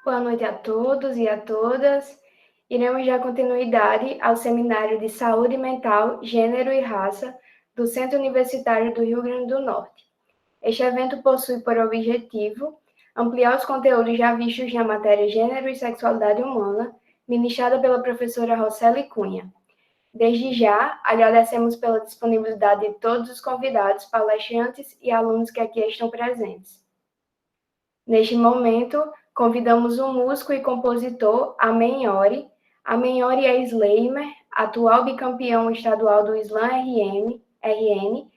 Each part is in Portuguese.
Boa noite a todos e a todas. Iremos dar continuidade ao Seminário de Saúde Mental, Gênero e Raça do Centro Universitário do Rio Grande do Norte. Este evento possui por objetivo ampliar os conteúdos já vistos na matéria Gênero e Sexualidade Humana, ministrada pela professora Roseli Cunha. Desde já, agradecemos pela disponibilidade de todos os convidados, palestrantes e alunos que aqui estão presentes. Neste momento, convidamos o músico e compositor Amenhori. Amenhori é slammer, atual bicampeão estadual do Slam RN,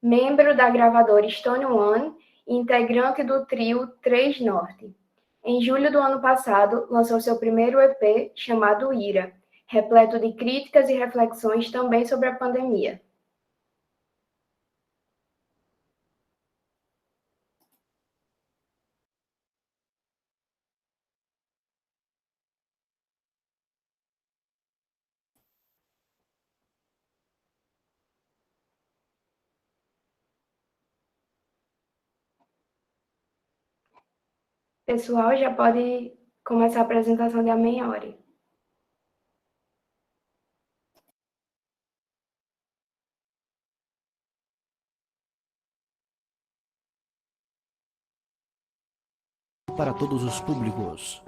membro da gravadora Stone One e integrante do trio Três Norte. Em julho do ano passado, lançou seu primeiro EP, chamado Ira, repleto de críticas e reflexões também sobre a pandemia. Pessoal, já pode começar a apresentação de Amenhori. Para todos os públicos.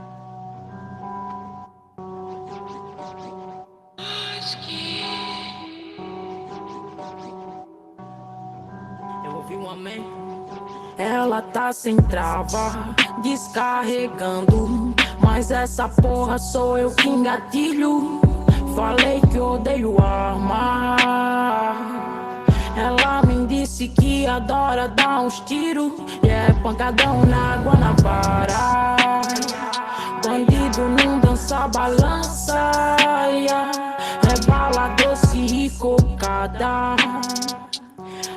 Eu ouvi um amém. Ela tá sem trava, descarregando, mas essa porra sou eu que engatilho. Falei que odeio arma. Ela me disse que adora dar uns tiros, e é pancadão na Guanabara. Bandido não dança balança, é bala doce e cocada.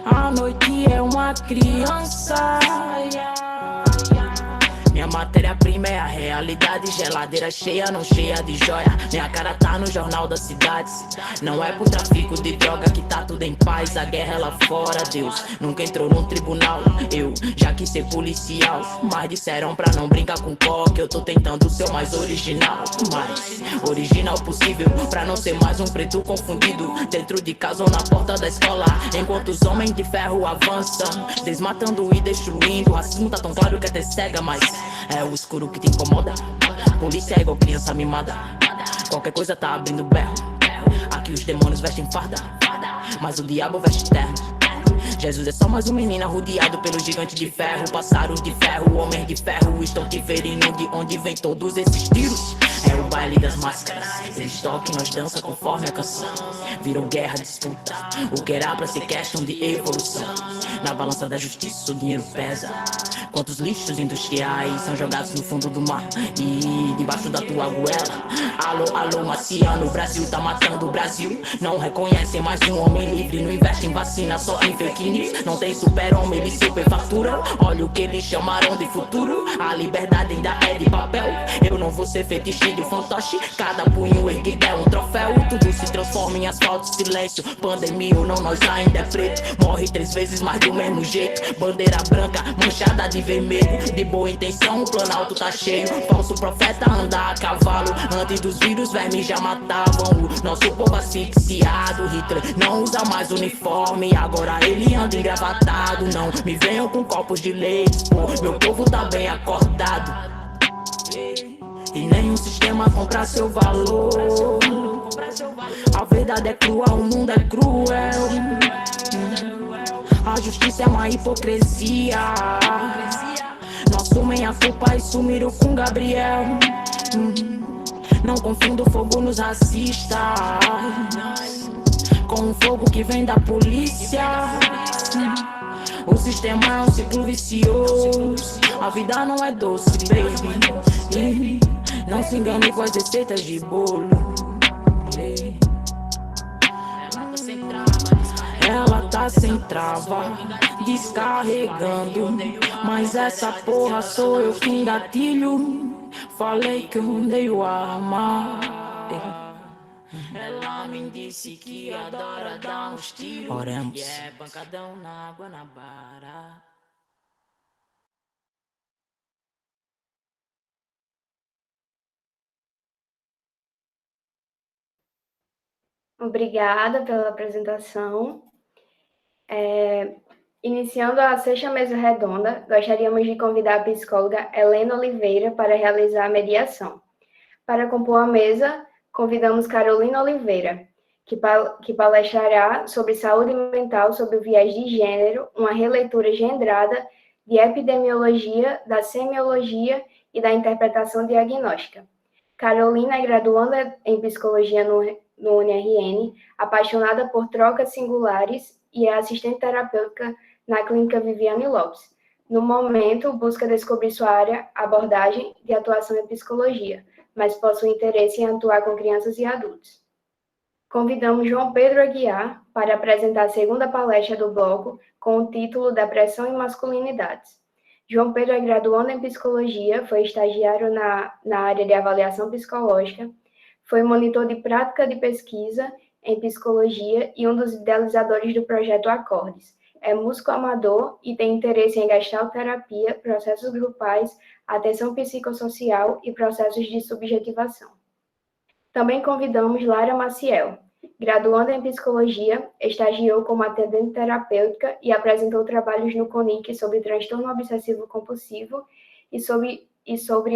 A noite é uma criança. Minha matéria-prima é a realidade. Geladeira cheia, não cheia de joia. Minha cara tá no jornal da cidade. Não é por tráfico de droga que tá tudo em paz. A guerra é lá fora, Deus nunca entrou num tribunal. Eu já quis ser policial, mas disseram pra não brincar com coque. Eu tô tentando ser o mais original, mais original possível, pra não ser mais um preto confundido dentro de casa ou na porta da escola. Enquanto os homens de ferro avançam, desmatando e destruindo. O racismo tá tão claro que até cega, mas é o escuro que te incomoda. Polícia é igual criança mimada, qualquer coisa tá abrindo berro. Aqui os demônios vestem farda, mas o diabo veste terno. Jesus é só mais um menino rodeado pelo gigante de ferro. Pássaros de ferro, homens de ferro estão te ferindo. De onde vem todos esses tiros? É o baile das máscaras. Eles tocam, nós dança conforme a canção. Virou guerra, disputa, o que era pra ser questão de evolução. Na balança da justiça o dinheiro pesa. Quantos lixos industriais são jogados no fundo do mar e debaixo da tua goela? Alô, alô, marciano, o Brasil tá matando o Brasil. Não reconhecem mais um homem livre, não investe em vacina, só em fake news. Não tem super-homem, eles superfaturam. Olha o que eles chamaram de futuro. A liberdade ainda é de papel. Eu não vou ser fetiche de fantoche. Cada punho erguido é um troféu. Tudo se transforma em asfalto, silêncio. Pandemia ou não, nós ainda é preto. Morre 3 vezes mais do mesmo jeito. Bandeira branca, manchada de vermelho. De boa intenção, o planalto tá cheio. Falso profeta anda a cavalo. Antes dos vírus, vermes já matavam o nosso povo asfixiado. Hitler não usa mais uniforme, agora ele anda engravatado. Não me venham com copos de leite, pô, meu povo tá bem acordado. E nenhum sistema compra seu valor. A verdade é crua, o mundo é cruel. A justiça é uma hipocrisia. Não assumem a culpa e sumiram com Gabriel. Não confundo fogo nos racistas com o fogo que vem da polícia. O sistema é um ciclo vicioso. A vida não é doce, baby. Não se engane com as receitas de bolo. Ela tá sem trava, descarregando, mas essa porra sou eu que engatilho. Falei que eu odeio arma. Ela me disse que adora dar uns tiros. Oremos. E é pancadão na Guanabara. Obrigada pela apresentação. Iniciando a sexta mesa redonda, gostaríamos de convidar a psicóloga Helena Oliveira para realizar a mediação. Para compor a mesa, convidamos Carolina Oliveira, que palestrará sobre saúde mental sob o viés de gênero, uma releitura gendrada de epidemiologia, da semiologia e da interpretação diagnóstica. Carolina é graduanda em psicologia no UniRN, apaixonada por trocas singulares e é assistente terapêutica na clínica Viviane Lopes. No momento, busca descobrir sua área, abordagem de atuação em psicologia, mas possui interesse em atuar com crianças e adultos. Convidamos João Pedro Aguiar para apresentar a segunda palestra do bloco com o título Depressão e Masculinidades. João Pedro é graduando em psicologia, foi estagiário na área de avaliação psicológica, foi monitor de prática de pesquisa em psicologia e um dos idealizadores do projeto Acordes. É músico amador e tem interesse em gestalterapia, processos grupais, atenção psicossocial e processos de subjetivação. Também convidamos Lara Maciel, graduanda em psicologia, estagiou como atendente terapêutica e apresentou trabalhos no CONIC sobre transtorno obsessivo-compulsivo e sobre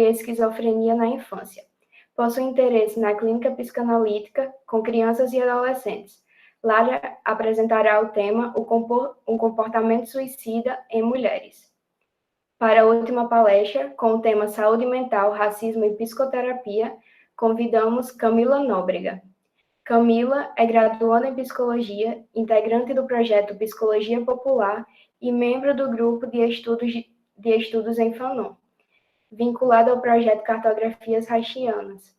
esquizofrenia na infância. Possui interesse na clínica psicanalítica com crianças e adolescentes. Lara apresentará o tema O comportamento suicida em mulheres. Para a última palestra, com o tema Saúde Mental, Racismo e Psicoterapia, convidamos Camila Nóbrega. Camila é graduanda em Psicologia, integrante do projeto Psicologia Popular e membro do grupo de estudos em Fanon, vinculada ao projeto Cartografias Haitianas.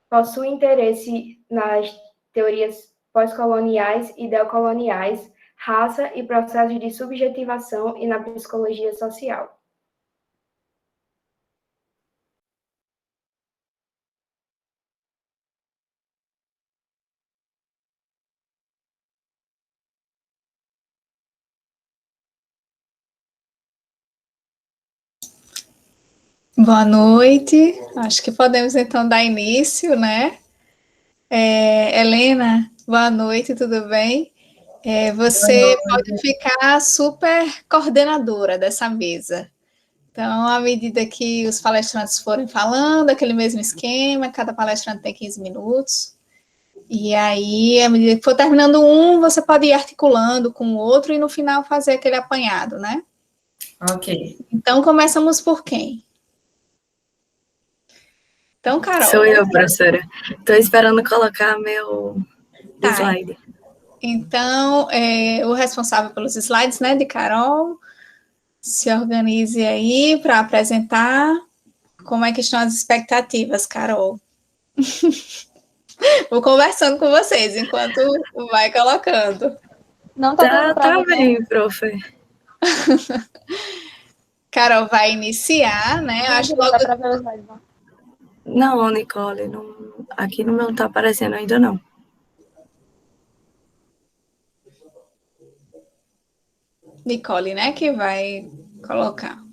Possui interesse nas teorias pós-coloniais e neocoloniais, raça e processos de subjetivação e na psicologia social. Boa noite, acho que podemos então dar início, né? Helena, boa noite, tudo bem? Você pode ficar super coordenadora dessa mesa. Então, à medida que os palestrantes forem falando, aquele mesmo esquema, cada palestrante tem 15 minutos. E aí, à medida que for terminando um, você pode ir articulando com o outro e no final fazer aquele apanhado, né? Ok. Então, começamos por quem? Então, Carol. Sou eu, professora. Estou esperando colocar meu slide. Então, o responsável pelos slides, né, de Carol, se organize aí para apresentar como é que estão as expectativas, Carol. Vou conversando com vocês enquanto vai colocando. Não tá bem, prof. Carol vai iniciar, né? Acho logo... Não, Nicole, não, aqui no meu não está aparecendo ainda não. Nicole, né, que vai colocar.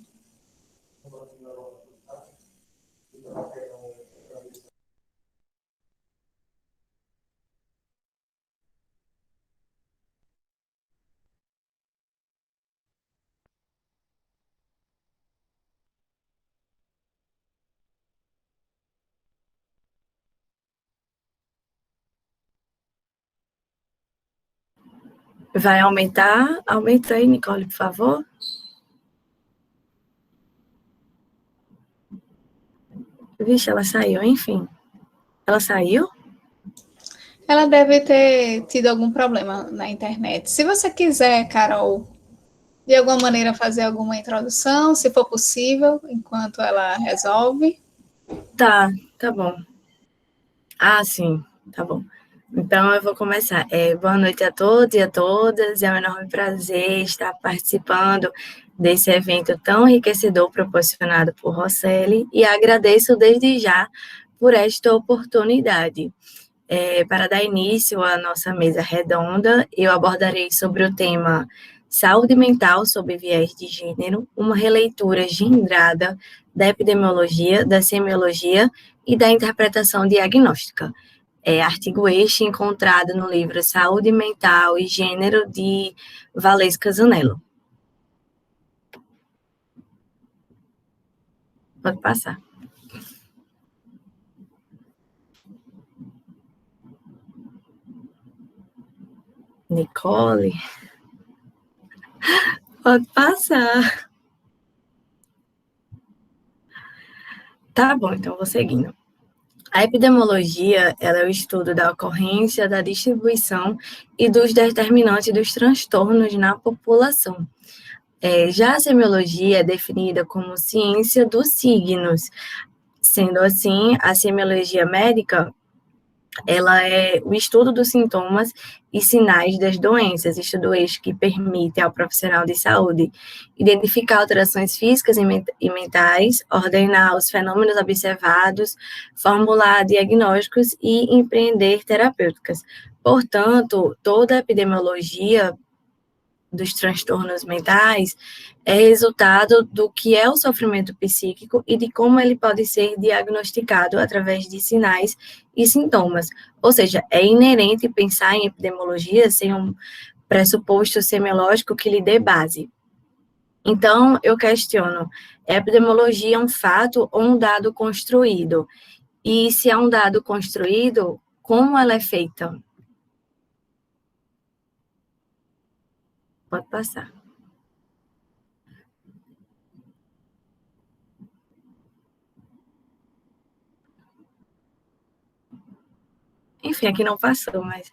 Vai aumentar? Aumenta aí, Nicole, por favor. Vixe, ela saiu, enfim. Ela saiu? Ela deve ter tido algum problema na internet. Se você quiser, Carol, de alguma maneira fazer alguma introdução, se for possível, enquanto ela resolve. Tá bom. Ah, sim, tá bom. Então, eu vou começar. Boa noite a todos e a todas. É um enorme prazer estar participando desse evento tão enriquecedor proporcionado por Roseli e agradeço desde já por esta oportunidade. Para dar início à nossa mesa redonda, eu abordarei sobre o tema Saúde Mental sob viés de gênero, uma releitura gendrada da epidemiologia, da semiologia e da interpretação diagnóstica. artigo este encontrado no livro Saúde Mental e Gênero, de Valesca Zanello. Pode passar. Nicole. Pode passar. Tá bom, então vou seguindo. A epidemiologia, ela é o estudo da ocorrência, da distribuição e dos determinantes dos transtornos na população. Já a semiologia é definida como ciência dos signos. Sendo assim, a semiologia médica, ela é o estudo dos sintomas e sinais das doenças, estudo este que permite ao profissional de saúde identificar alterações físicas e mentais, ordenar os fenômenos observados, formular diagnósticos e empreender terapêuticas. Portanto, toda a epidemiologia dos transtornos mentais é resultado do que é o sofrimento psíquico e de como ele pode ser diagnosticado através de sinais e sintomas. Ou seja, é inerente pensar em epidemiologia sem um pressuposto semiológico que lhe dê base. Então, eu questiono, a epidemiologia é um fato ou um dado construído? E se é um dado construído, como ela é feita? Pode passar. Enfim, aqui não passou, mas...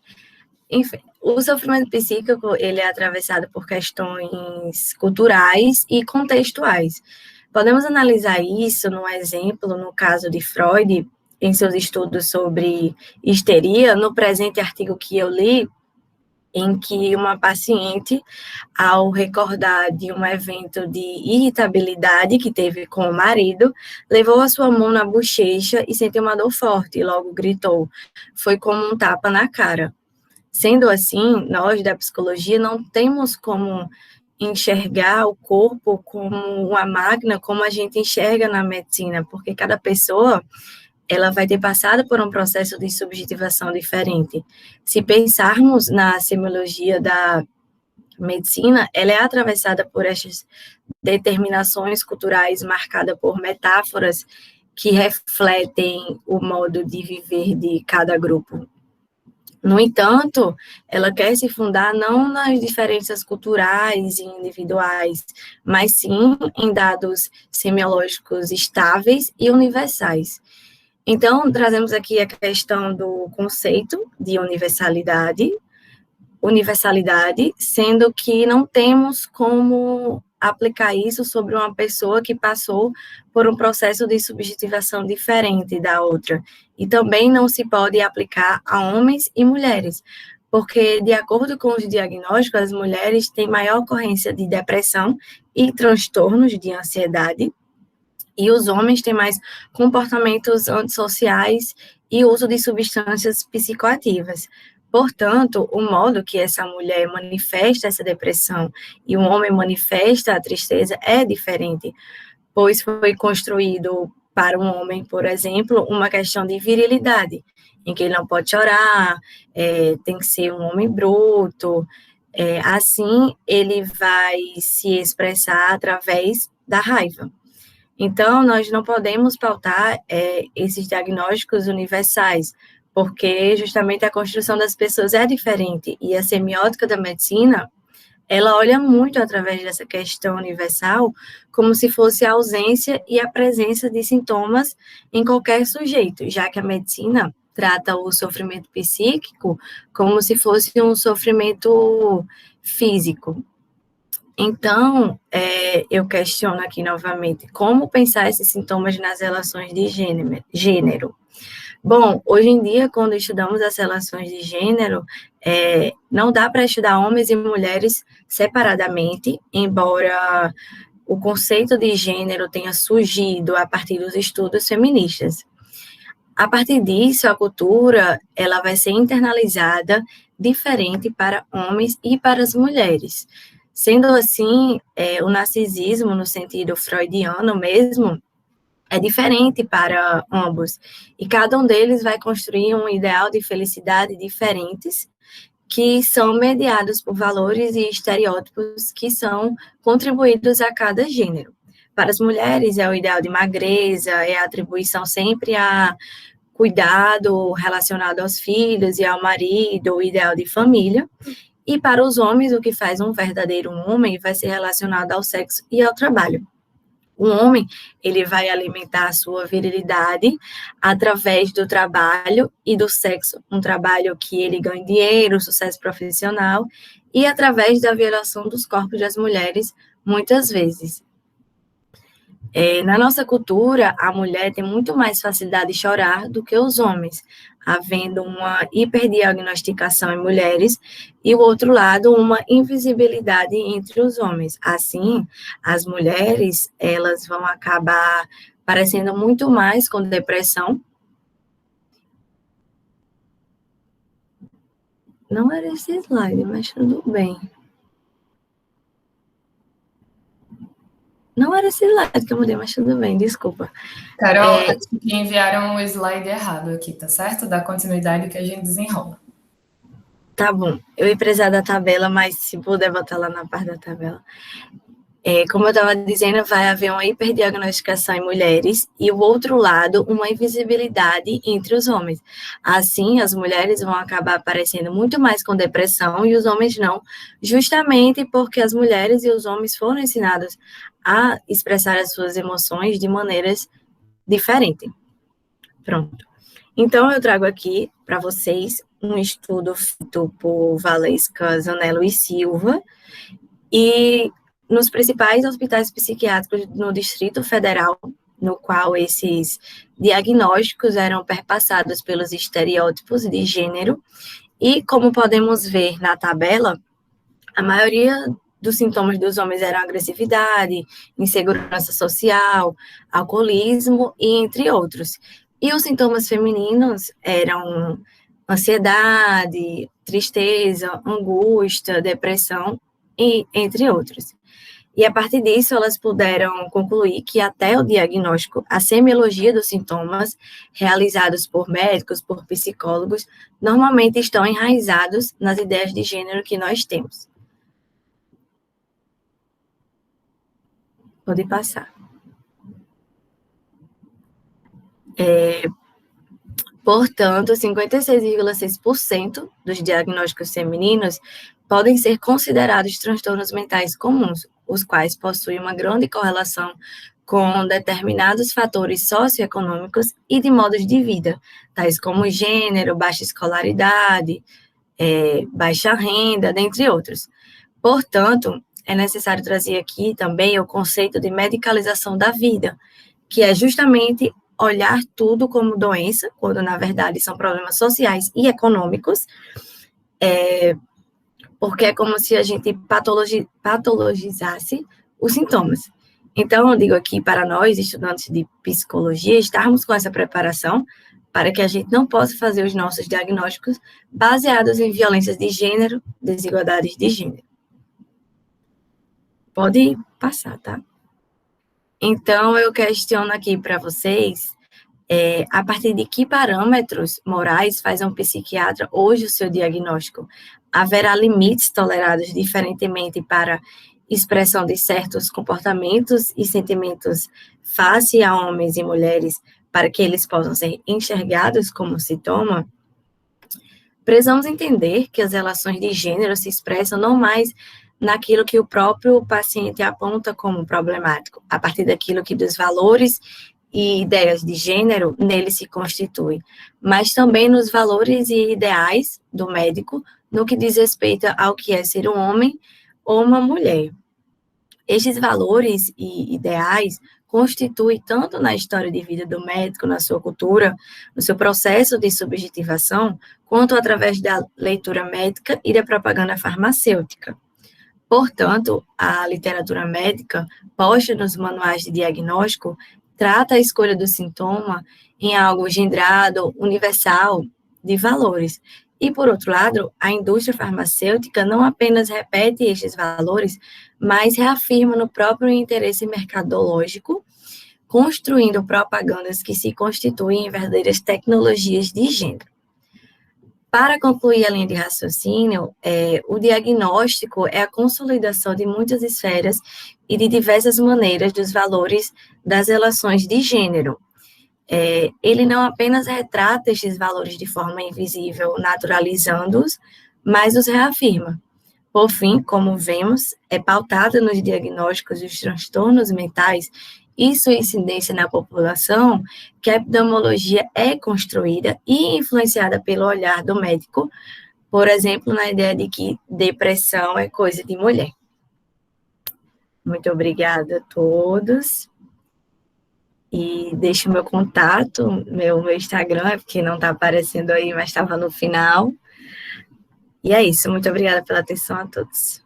Enfim, o sofrimento psíquico, ele é atravessado por questões culturais e contextuais. Podemos analisar isso no exemplo, no caso de Freud, em seus estudos sobre histeria, no presente artigo que eu li, em que uma paciente, ao recordar de um evento de irritabilidade que teve com o marido, levou a sua mão na bochecha e sentiu uma dor forte e logo gritou. Foi como um tapa na cara. Sendo assim, nós da psicologia não temos como enxergar o corpo como uma máquina, como a gente enxerga na medicina, porque cada pessoa ela vai ter passado por um processo de subjetivação diferente. Se pensarmos na semiologia da medicina, ela é atravessada por estas determinações culturais marcadas por metáforas que refletem o modo de viver de cada grupo. No entanto, ela quer se fundar não nas diferenças culturais e individuais, mas sim em dados semiológicos estáveis e universais. Então, trazemos aqui a questão do conceito de universalidade, sendo que não temos como aplicar isso sobre uma pessoa que passou por um processo de subjetivação diferente da outra. E também não se pode aplicar a homens e mulheres, porque, de acordo com os diagnósticos, as mulheres têm maior ocorrência de depressão e transtornos de ansiedade, e os homens têm mais comportamentos antissociais e uso de substâncias psicoativas. Portanto, o modo que essa mulher manifesta essa depressão e o homem manifesta a tristeza é diferente, pois foi construído para um homem, por exemplo, uma questão de virilidade, em que ele não pode chorar, tem que ser um homem bruto, assim ele vai se expressar através da raiva. Então, nós não podemos pautar esses diagnósticos universais, porque justamente a construção das pessoas é diferente, e a semiótica da medicina, ela olha muito através dessa questão universal, como se fosse a ausência e a presença de sintomas em qualquer sujeito, já que a medicina trata o sofrimento psíquico como se fosse um sofrimento físico. Então, eu questiono aqui novamente, como pensar esses sintomas nas relações de gênero? Bom, hoje em dia, quando estudamos as relações de gênero, não dá para estudar homens e mulheres separadamente, embora o conceito de gênero tenha surgido a partir dos estudos feministas. A partir disso, a cultura ela vai ser internalizada diferente para homens e para as mulheres. Sendo assim, o narcisismo, no sentido freudiano mesmo, é diferente para ambos, e cada um deles vai construir um ideal de felicidade diferentes, que são mediados por valores e estereótipos que são contribuídos a cada gênero. Para as mulheres, é o ideal de magreza, é a atribuição sempre a cuidado relacionado aos filhos e ao marido, o ideal de família. E para os homens, o que faz um verdadeiro homem vai ser relacionado ao sexo e ao trabalho. O homem, ele vai alimentar a sua virilidade através do trabalho e do sexo, um trabalho que ele ganhe dinheiro, sucesso profissional, e através da violação dos corpos das mulheres, muitas vezes. Na nossa cultura, a mulher tem muito mais facilidade de chorar do que os homens, havendo uma hiperdiagnosticação em mulheres e, o outro lado, uma invisibilidade entre os homens. Assim, as mulheres, elas vão acabar parecendo muito mais com depressão. Não era esse slide, mas tudo bem. Não era esse slide que eu mudei, mas tudo bem, desculpa. Carol, acho que enviaram o slide errado aqui, tá certo? Da continuidade que a gente desenrola. Tá bom. Eu ia precisar da tabela, mas se puder botar lá na parte da tabela. Como eu estava dizendo, vai haver uma hiperdiagnosticação em mulheres e, o outro lado, uma invisibilidade entre os homens. Assim, as mulheres vão acabar aparecendo muito mais com depressão e os homens não, justamente porque as mulheres e os homens foram ensinados a expressar as suas emoções de maneiras diferentes. Pronto. Então, eu trago aqui para vocês um estudo feito por Valesca, Zanello e Silva, e nos principais hospitais psiquiátricos no Distrito Federal, no qual esses diagnósticos eram perpassados pelos estereótipos de gênero, e como podemos ver na tabela, a maioria dos sintomas dos homens eram agressividade, insegurança social, alcoolismo e entre outros. E os sintomas femininos eram ansiedade, tristeza, angústia, depressão, e entre outros. E a partir disso, elas puderam concluir que até o diagnóstico, a semiologia dos sintomas, realizados por médicos, por psicólogos, normalmente estão enraizados nas ideias de gênero que nós temos. Pode passar. Portanto, 56,6% dos diagnósticos femininos podem ser considerados transtornos mentais comuns, os quais possuem uma grande correlação com determinados fatores socioeconômicos e de modos de vida, tais como gênero, baixa escolaridade, baixa renda, dentre outros. Portanto, é necessário trazer aqui também o conceito de medicalização da vida, que é justamente olhar tudo como doença, quando na verdade são problemas sociais e econômicos, porque é como se a gente patologizasse os sintomas. Então, eu digo aqui para nós, estudantes de psicologia, estarmos com essa preparação para que a gente não possa fazer os nossos diagnósticos baseados em violências de gênero, desigualdades de gênero. Pode passar, tá? Então, eu questiono aqui para vocês, a partir de que parâmetros morais faz um psiquiatra hoje o seu diagnóstico? Haverá limites tolerados diferentemente para expressão de certos comportamentos e sentimentos face a homens e mulheres para que eles possam ser enxergados como sintoma? Precisamos entender que as relações de gênero se expressam não mais naquilo que o próprio paciente aponta como problemático, a partir daquilo que dos valores e ideias de gênero nele se constitui, mas também nos valores e ideais do médico no que diz respeito ao que é ser um homem ou uma mulher. Estes valores e ideais constituem tanto na história de vida do médico, na sua cultura, no seu processo de subjetivação, quanto através da leitura médica e da propaganda farmacêutica. Portanto, a literatura médica, posta nos manuais de diagnóstico, trata a escolha do sintoma em algo gendrado, universal, de valores. E, por outro lado, a indústria farmacêutica não apenas repete estes valores, mas reafirma no próprio interesse mercadológico construindo propagandas que se constituem em verdadeiras tecnologias de gênero. Para concluir a linha de raciocínio, o diagnóstico é a consolidação de muitas esferas e de diversas maneiras dos valores das relações de gênero. Ele não apenas retrata estes valores de forma invisível, naturalizando-os, mas os reafirma. Por fim, como vemos, é pautada nos diagnósticos dos transtornos mentais e sua incidência na população, que a epidemiologia é construída e influenciada pelo olhar do médico, por exemplo, na ideia de que depressão é coisa de mulher. Muito obrigada a todos. E deixo o meu contato, meu Instagram, porque não está aparecendo aí, mas estava no final. E é isso, muito obrigada pela atenção a todos.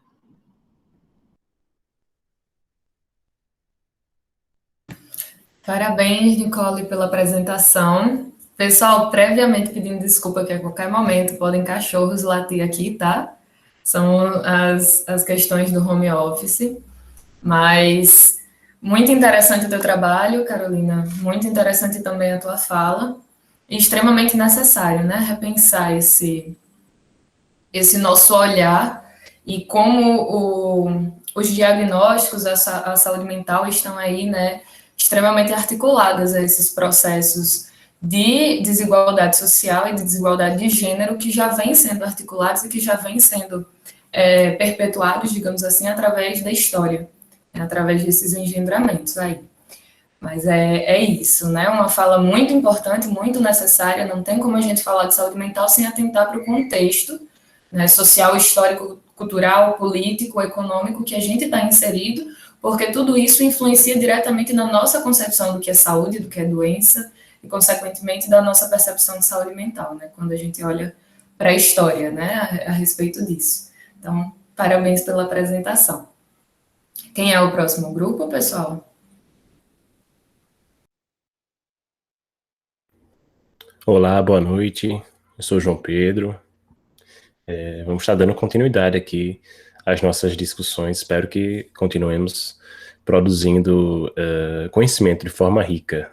Parabéns, Nicole, pela apresentação. Pessoal, previamente pedindo desculpa que a qualquer momento podem cachorros latir aqui, tá? São as questões do home office. Mas muito interessante o teu trabalho, Carolina. Muito interessante também a tua fala. E extremamente necessário, né? Repensar esse nosso olhar e como os diagnósticos, a saúde mental estão aí, né? Extremamente articuladas a esses processos de desigualdade social e de desigualdade de gênero que já vêm sendo articulados e que já vêm sendo perpetuados, digamos assim, através da história, através desses engendramentos aí. Mas é isso, né? Uma fala muito importante, muito necessária. Não tem como a gente falar de saúde mental sem atentar para o contexto, né, social, histórico, cultural, político, econômico que a gente está inserido, porque tudo isso influencia diretamente na nossa concepção do que é saúde, do que é doença, e, consequentemente, da nossa percepção de saúde mental, né, quando a gente olha para a história, né, a respeito disso. Então, parabéns pela apresentação. Quem é o próximo grupo, pessoal? Olá, boa noite. Eu sou o João Pedro. Vamos estar dando continuidade aqui às nossas discussões. Espero que continuemos produzindo conhecimento de forma rica.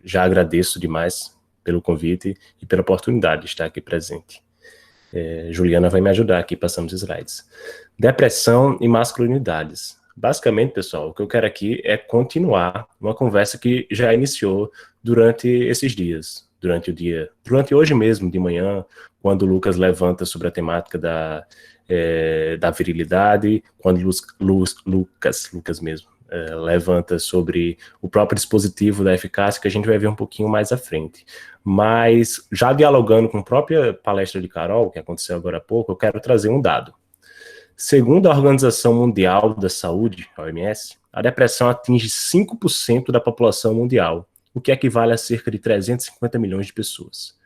Já agradeço demais pelo convite e pela oportunidade de estar aqui presente. Juliana vai me ajudar aqui passando os slides. Depressão e masculinidades. Basicamente, pessoal, o que eu quero aqui é continuar uma conversa que já iniciou durante esses dias. Durante hoje mesmo, de manhã, quando o Lucas levanta sobre a temática da virilidade, quando Lucas mesmo, levanta sobre o próprio dispositivo da eficácia, que a gente vai ver um pouquinho mais à frente. Mas, já dialogando com a própria palestra de Carol, que aconteceu agora há pouco, eu quero trazer um dado. Segundo a Organização Mundial da Saúde, a OMS, a depressão atinge 5% da população mundial, o que equivale a cerca de 350 milhões de pessoas.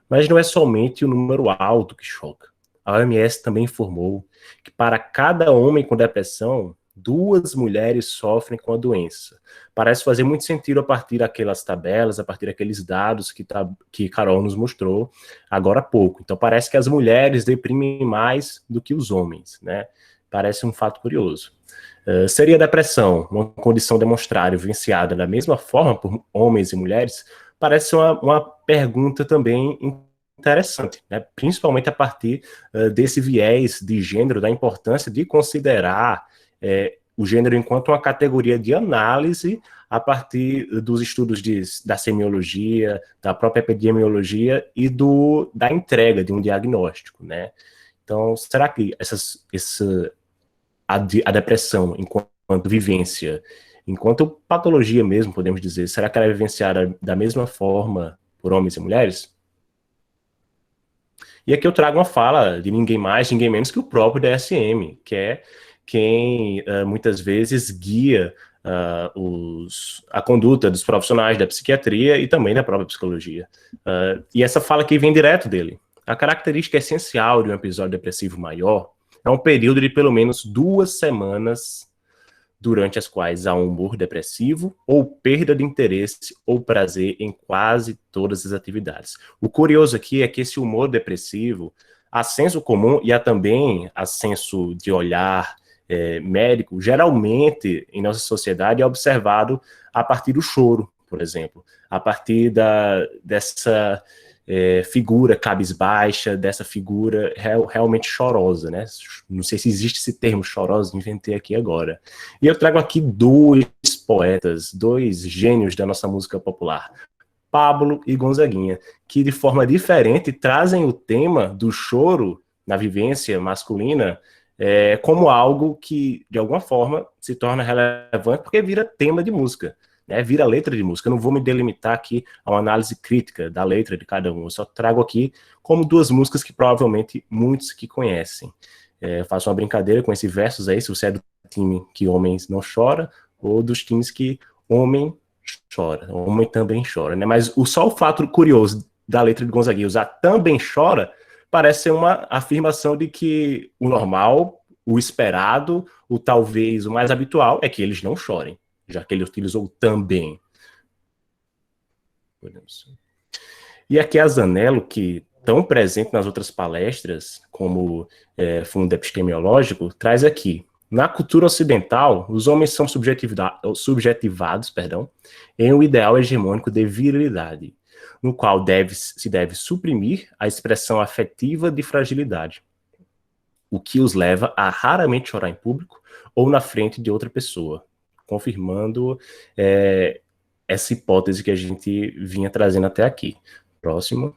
Mas não é somente o número alto que choca. A OMS também informou que para cada homem com depressão, 2 mulheres sofrem com a doença. Parece fazer muito sentido a partir daquelas tabelas, a partir daqueles dados que Carol nos mostrou agora há pouco. Então parece que as mulheres deprimem mais do que os homens, né? Parece um fato curioso. Seria a depressão uma condição demonstrada e vivenciada da mesma forma por homens e mulheres? Parece uma pergunta também interessante, né? Principalmente a partir desse viés de gênero, da importância de considerar o gênero enquanto uma categoria de análise a partir dos estudos da semiologia, da própria epidemiologia e da entrega de um diagnóstico, né? Então, será que a depressão enquanto vivência, enquanto patologia mesmo, podemos dizer, será que ela é vivenciada da mesma forma por homens e mulheres? E aqui eu trago uma fala de ninguém mais, ninguém menos que o próprio DSM, que é quem muitas vezes guia a conduta dos profissionais da psiquiatria e também da própria psicologia. E essa fala aqui vem direto dele. A característica essencial de um episódio depressivo maior é um período de pelo menos 2 semanas durante as quais há um humor depressivo ou perda de interesse ou prazer em quase todas as atividades. O curioso aqui é que esse humor depressivo, a senso comum e há também a senso de olhar médico, geralmente, em nossa sociedade, é observado a partir do choro, por exemplo, a partir dessa figura cabisbaixa, dessa figura realmente chorosa, né? Não sei se existe esse termo chorosa, inventei aqui agora. E eu trago aqui dois poetas, dois gênios da nossa música popular, Pablo e Gonzaguinha, que de forma diferente trazem o tema do choro na vivência masculina como algo que, de alguma forma, se torna relevante porque vira tema de música, né? Vira letra de música. Eu não vou me delimitar aqui a uma análise crítica da letra de cada um, eu só trago aqui como duas músicas que provavelmente muitos que conhecem. Faço uma brincadeira com esses versos aí, se você é do time que homens não chora, ou dos times que homem chora, homem também chora, né? Mas só o fato curioso da letra de Gonzaguinha usar também chora, parece ser uma afirmação de que o normal, o esperado, o talvez o mais habitual é que eles não chorem, já que ele utilizou também. E aqui a Zanello, que tão presente nas outras palestras, como fundo epistemológico, traz aqui: na cultura ocidental, os homens são subjetivados, em um ideal hegemônico de virilidade, no qual se deve suprimir a expressão afetiva de fragilidade, o que os leva a raramente chorar em público ou na frente de outra pessoa, confirmando essa hipótese que a gente vinha trazendo até aqui. Próximo.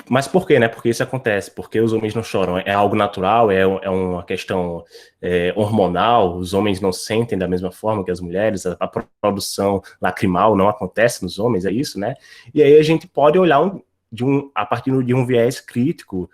Mas por quê, né? Porque isso acontece, porque os homens não choram. É algo natural, é uma questão hormonal, os homens não sentem da mesma forma que as mulheres, a produção lacrimal não acontece nos homens, é isso, né? E aí a gente pode olhar a partir de um viés crítico,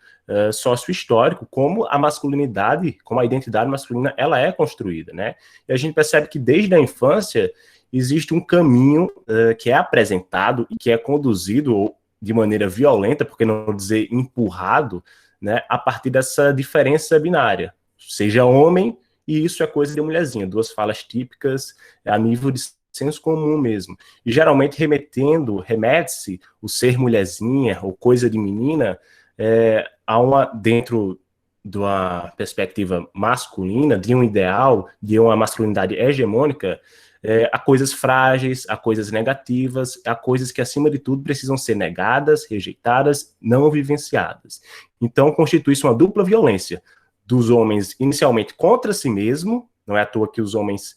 sócio-histórico, como a masculinidade, como a identidade masculina, ela é construída, né? E a gente percebe que desde a infância existe um caminho que é apresentado e que é conduzido de maneira violenta, por que não dizer empurrado, né, a partir dessa diferença binária. Seja homem, e isso é coisa de mulherzinha, duas falas típicas a nível de senso comum mesmo. E geralmente remete-se o ser mulherzinha ou coisa de menina dentro de uma perspectiva masculina, de um ideal, de uma masculinidade hegemônica, a coisas frágeis, a coisas negativas, a coisas que, acima de tudo, precisam ser negadas, rejeitadas, não vivenciadas. Então, constitui-se uma dupla violência dos homens, inicialmente, contra si mesmo, não é à toa que os homens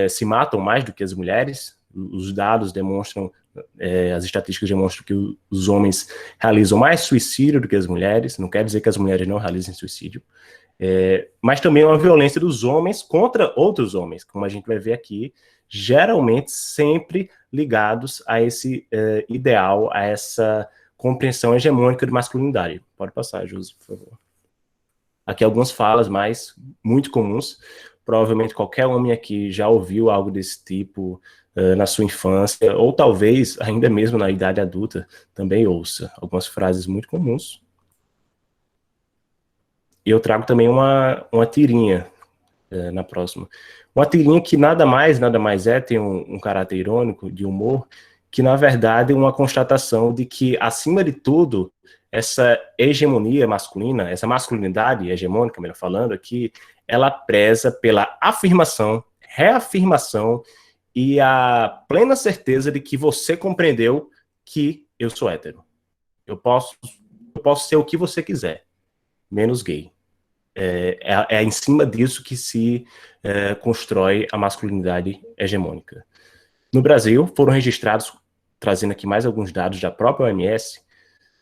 se matam mais do que as mulheres, os dados demonstram, as estatísticas demonstram que os homens realizam mais suicídio do que as mulheres, não quer dizer que as mulheres não realizem suicídio, mas também uma violência dos homens contra outros homens, como a gente vai ver aqui, geralmente sempre ligados a esse ideal, a essa compreensão hegemônica de masculinidade. Pode passar, Josi, por favor. Aqui algumas falas mais muito comuns. Provavelmente qualquer homem aqui já ouviu algo desse tipo na sua infância, ou talvez ainda mesmo na idade adulta também ouça algumas frases muito comuns. E eu trago também uma tirinha na próxima. Uma tirinha que nada mais tem um caráter irônico, de humor, que na verdade é uma constatação de que, acima de tudo, essa hegemonia masculina, essa masculinidade hegemônica, melhor falando aqui, ela preza pela afirmação, reafirmação e a plena certeza de que você compreendeu que eu sou hétero. Eu posso ser o que você quiser, menos gay. É em cima disso que se constrói a masculinidade hegemônica. No Brasil, foram registrados, trazendo aqui mais alguns dados da própria OMS,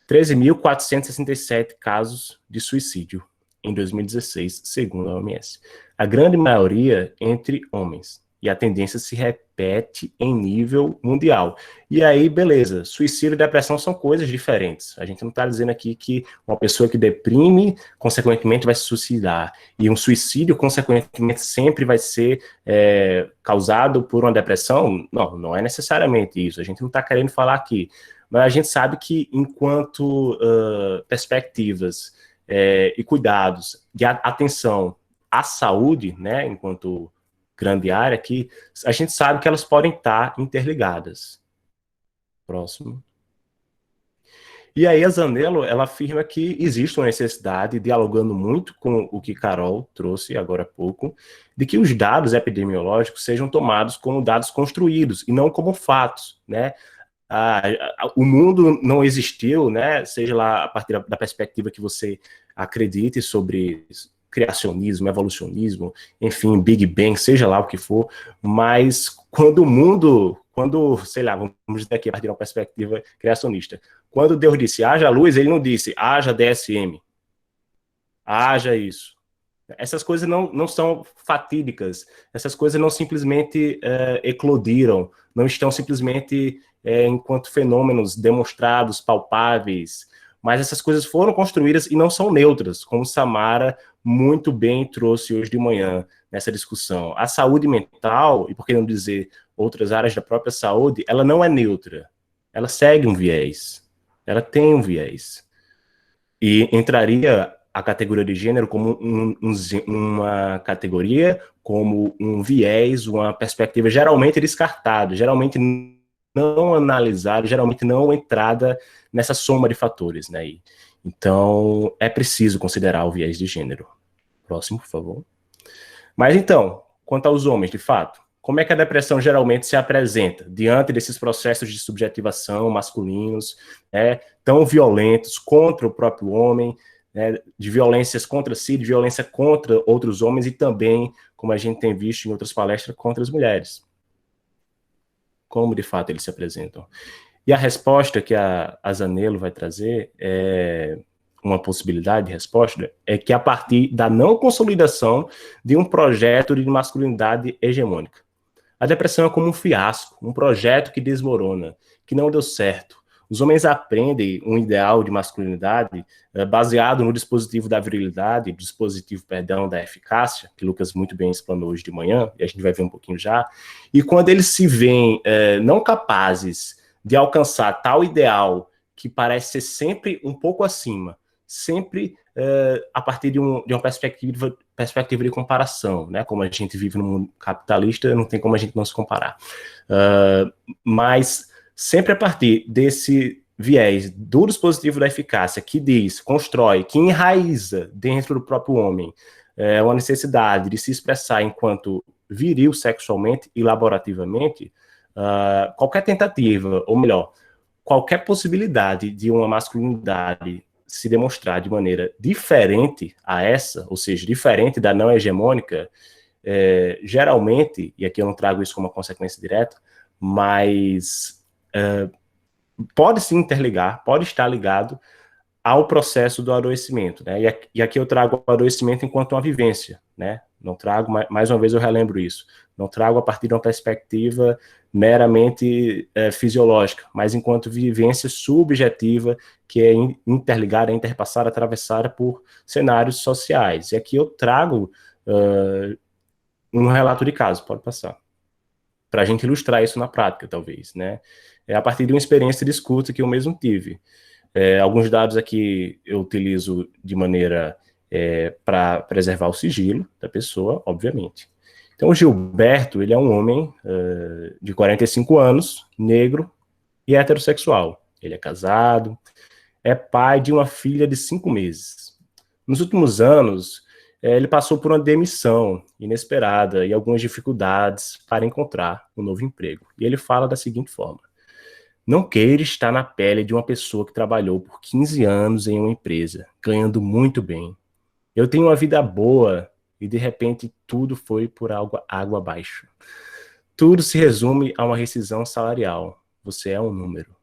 13.467 casos de suicídio em 2016, segundo a OMS. A grande maioria entre homens. E a tendência se repete em nível mundial. E aí, beleza, suicídio e depressão são coisas diferentes. A gente não está dizendo aqui que uma pessoa que deprime, consequentemente, vai se suicidar. E um suicídio, consequentemente, sempre vai ser causado por uma depressão. Não, não é necessariamente isso. A gente não está querendo falar aqui. Mas a gente sabe que, enquanto perspectivas e cuidados de atenção à saúde, né, enquanto grande área aqui, a gente sabe que elas podem estar interligadas. Próximo. E aí a Zanello, ela afirma que existe uma necessidade, dialogando muito com o que Carol trouxe agora há pouco, de que os dados epidemiológicos sejam tomados como dados construídos e não como fatos, né? O mundo não existiu, né? Seja lá a partir da perspectiva que você acredite sobre criacionismo, evolucionismo, enfim, Big Bang, seja lá o que for, mas sei lá, vamos dizer aqui a partir de uma perspectiva criacionista, quando Deus disse haja luz, ele não disse haja DSM, haja isso. Essas coisas não são fatídicas, essas coisas não simplesmente eclodiram, não estão simplesmente enquanto fenômenos demonstrados, palpáveis, mas essas coisas foram construídas e não são neutras, como Samara muito bem trouxe hoje de manhã nessa discussão. A saúde mental, e por que não dizer outras áreas da própria saúde, ela não é neutra, ela segue um viés, ela tem um viés. E entraria a categoria de gênero como uma categoria, como um viés, uma perspectiva geralmente descartada, geralmente não analisada, geralmente não entrada nessa soma de fatores, né? Então, é preciso considerar o viés de gênero. Próximo, por favor. Mas então, quanto aos homens, de fato, como é que a depressão geralmente se apresenta diante desses processos de subjetivação masculinos, né, tão violentos contra o próprio homem, né, de violências contra si, de violência contra outros homens e também, como a gente tem visto em outras palestras, contra as mulheres? Como, de fato, eles se apresentam? E a resposta que a Zanello vai trazer, uma possibilidade de resposta, é que a partir da não consolidação de um projeto de masculinidade hegemônica. A depressão é como um fiasco, um projeto que desmorona, que não deu certo. Os homens aprendem um ideal de masculinidade baseado no dispositivo da virilidade, da eficácia, que Lucas muito bem explanou hoje de manhã, e a gente vai ver um pouquinho já, e quando eles se veem não capazes de alcançar tal ideal que parece ser sempre um pouco acima, sempre a partir de uma perspectiva de comparação, né? Como a gente vive no mundo capitalista, não tem como a gente não se comparar. Mas sempre a partir desse viés do dispositivo da eficácia que diz, constrói, que enraiza dentro do próprio homem uma necessidade de se expressar enquanto viril sexualmente e laborativamente, qualquer tentativa, ou melhor, qualquer possibilidade de uma masculinidade se demonstrar de maneira diferente a essa, ou seja, diferente da não hegemônica, geralmente, e aqui eu não trago isso como uma consequência direta, mas pode se interligar, pode estar ligado ao processo do adoecimento, né? E aqui eu trago o adoecimento enquanto uma vivência, né? Não trago, mais uma vez eu relembro isso, não trago a partir de uma perspectiva meramente fisiológica, mas enquanto vivência subjetiva que é interligada, interpassada, atravessada por cenários sociais. E aqui eu trago um relato de caso, pode passar, para a gente ilustrar isso na prática, talvez, né? É a partir de uma experiência de escuta que eu mesmo tive. Alguns dados aqui eu utilizo de maneira para preservar o sigilo da pessoa, obviamente. Então, o Gilberto, ele é um homem de 45 anos, negro e heterossexual. Ele é casado, é pai de uma filha de 5 meses. Nos últimos anos, ele passou por uma demissão inesperada e algumas dificuldades para encontrar um novo emprego. E ele fala da seguinte forma: não queira estar na pele de uma pessoa que trabalhou por 15 anos em uma empresa, ganhando muito bem. Eu tenho uma vida boa e, de repente, tudo foi por água abaixo. Tudo se resume a uma rescisão salarial. Você é um número.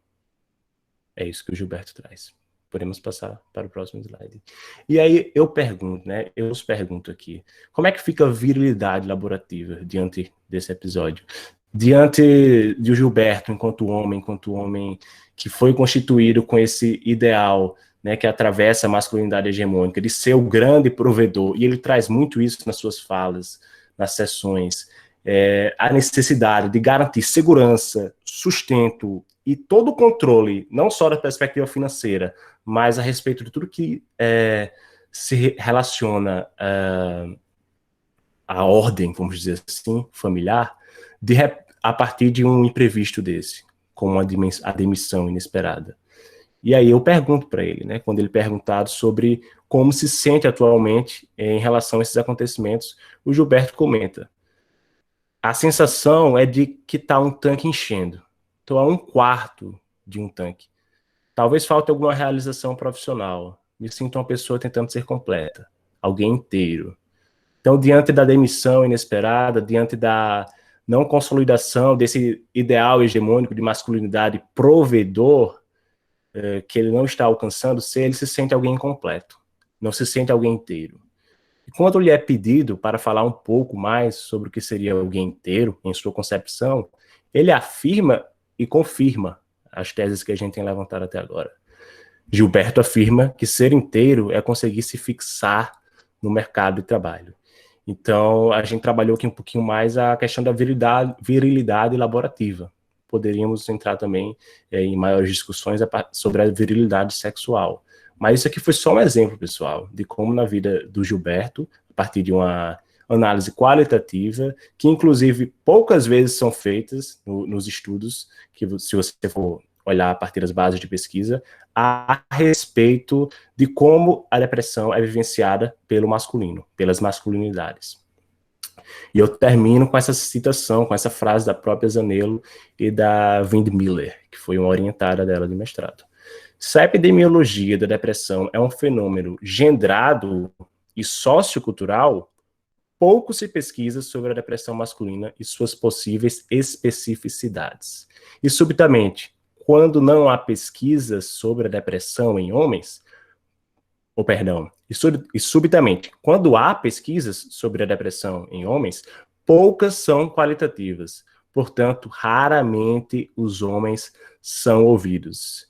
É isso que o Gilberto traz. Podemos passar para o próximo slide. E aí eu pergunto, né? Eu os pergunto aqui. Como é que fica a virilidade laborativa diante desse episódio? Diante de Gilberto, enquanto homem que foi constituído com esse ideal, né, que atravessa a masculinidade hegemônica, de ser o grande provedor, e ele traz muito isso nas suas falas, nas sessões, a necessidade de garantir segurança, sustento e todo o controle, não só da perspectiva financeira, mas a respeito de tudo que se relaciona à ordem, vamos dizer assim, familiar, a partir de um imprevisto desse, como a demissão inesperada. E aí eu pergunto para ele, né, quando ele é perguntado sobre como se sente atualmente em relação a esses acontecimentos, o Gilberto comenta: a sensação é de que está um tanque enchendo. Estou a 1/4 de um tanque. Talvez falte alguma realização profissional. Me sinto uma pessoa tentando ser completa, alguém inteiro. Então, diante da demissão inesperada, diante da não consolidação desse ideal hegemônico de masculinidade provedor, que ele não está alcançando ser, ele se sente alguém incompleto, não se sente alguém inteiro. E quando lhe é pedido para falar um pouco mais sobre o que seria alguém inteiro, em sua concepção, ele afirma e confirma as teses que a gente tem levantado até agora. Gilberto afirma que ser inteiro é conseguir se fixar no mercado de trabalho. Então, a gente trabalhou aqui um pouquinho mais a questão da virilidade laborativa. Poderíamos entrar também em maiores discussões sobre a virilidade sexual. Mas isso aqui foi só um exemplo, pessoal, de como na vida do Gilberto, a partir de uma análise qualitativa, que inclusive poucas vezes são feitas nos estudos, que se você for olhar a partir das bases de pesquisa, a respeito de como a depressão é vivenciada pelo masculino, pelas masculinidades. E eu termino com essa citação, com essa frase da própria Zanello e da Windmiller, que foi uma orientada dela de mestrado. Se a epidemiologia da depressão é um fenômeno gendrado e sociocultural, pouco se pesquisa sobre a depressão masculina e suas possíveis especificidades. E, subitamente, quando não há pesquisas sobre a depressão em homens, e subitamente, quando há pesquisas sobre a depressão em homens, poucas são qualitativas. Portanto, raramente os homens são ouvidos.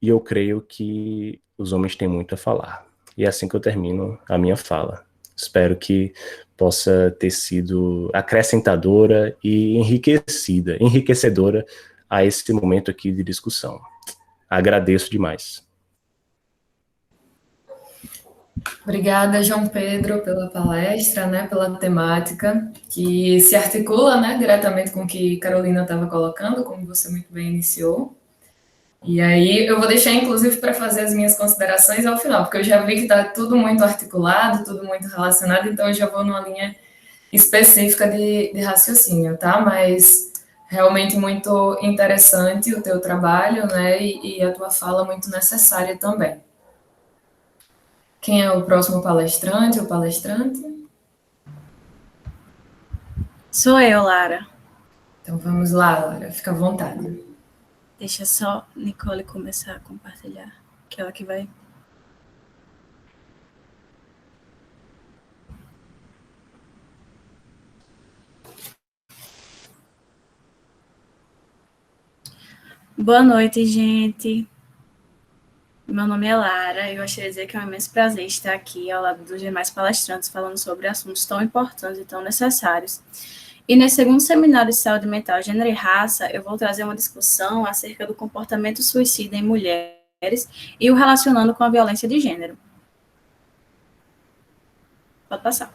E eu creio que os homens têm muito a falar. E é assim que eu termino a minha fala. Espero que possa ter sido acrescentadora e enriquecedora a esse momento aqui de discussão. Agradeço demais. Obrigada, João Pedro, pela palestra, né, pela temática, que se articula, né, diretamente com o que Carolina estava colocando, como você muito bem iniciou. E aí eu vou deixar, inclusive, para fazer as minhas considerações ao final, porque eu já vi que está tudo muito articulado, tudo muito relacionado, então eu já vou numa linha específica de raciocínio, tá? Mas realmente muito interessante o teu trabalho, né, e a tua fala muito necessária também. Quem é o próximo palestrante ou palestrante? Sou eu, Lara. Então vamos lá, Lara, fica à vontade. Deixa só Nicole começar a compartilhar, que ela que vai. Boa noite, gente. Meu nome é Lara e eu gostaria de dizer que é um imenso prazer estar aqui ao lado dos demais palestrantes falando sobre assuntos tão importantes e tão necessários. E nesse segundo seminário de saúde mental, gênero e raça, eu vou trazer uma discussão acerca do comportamento suicida em mulheres e o relacionando com a violência de gênero. Pode passar.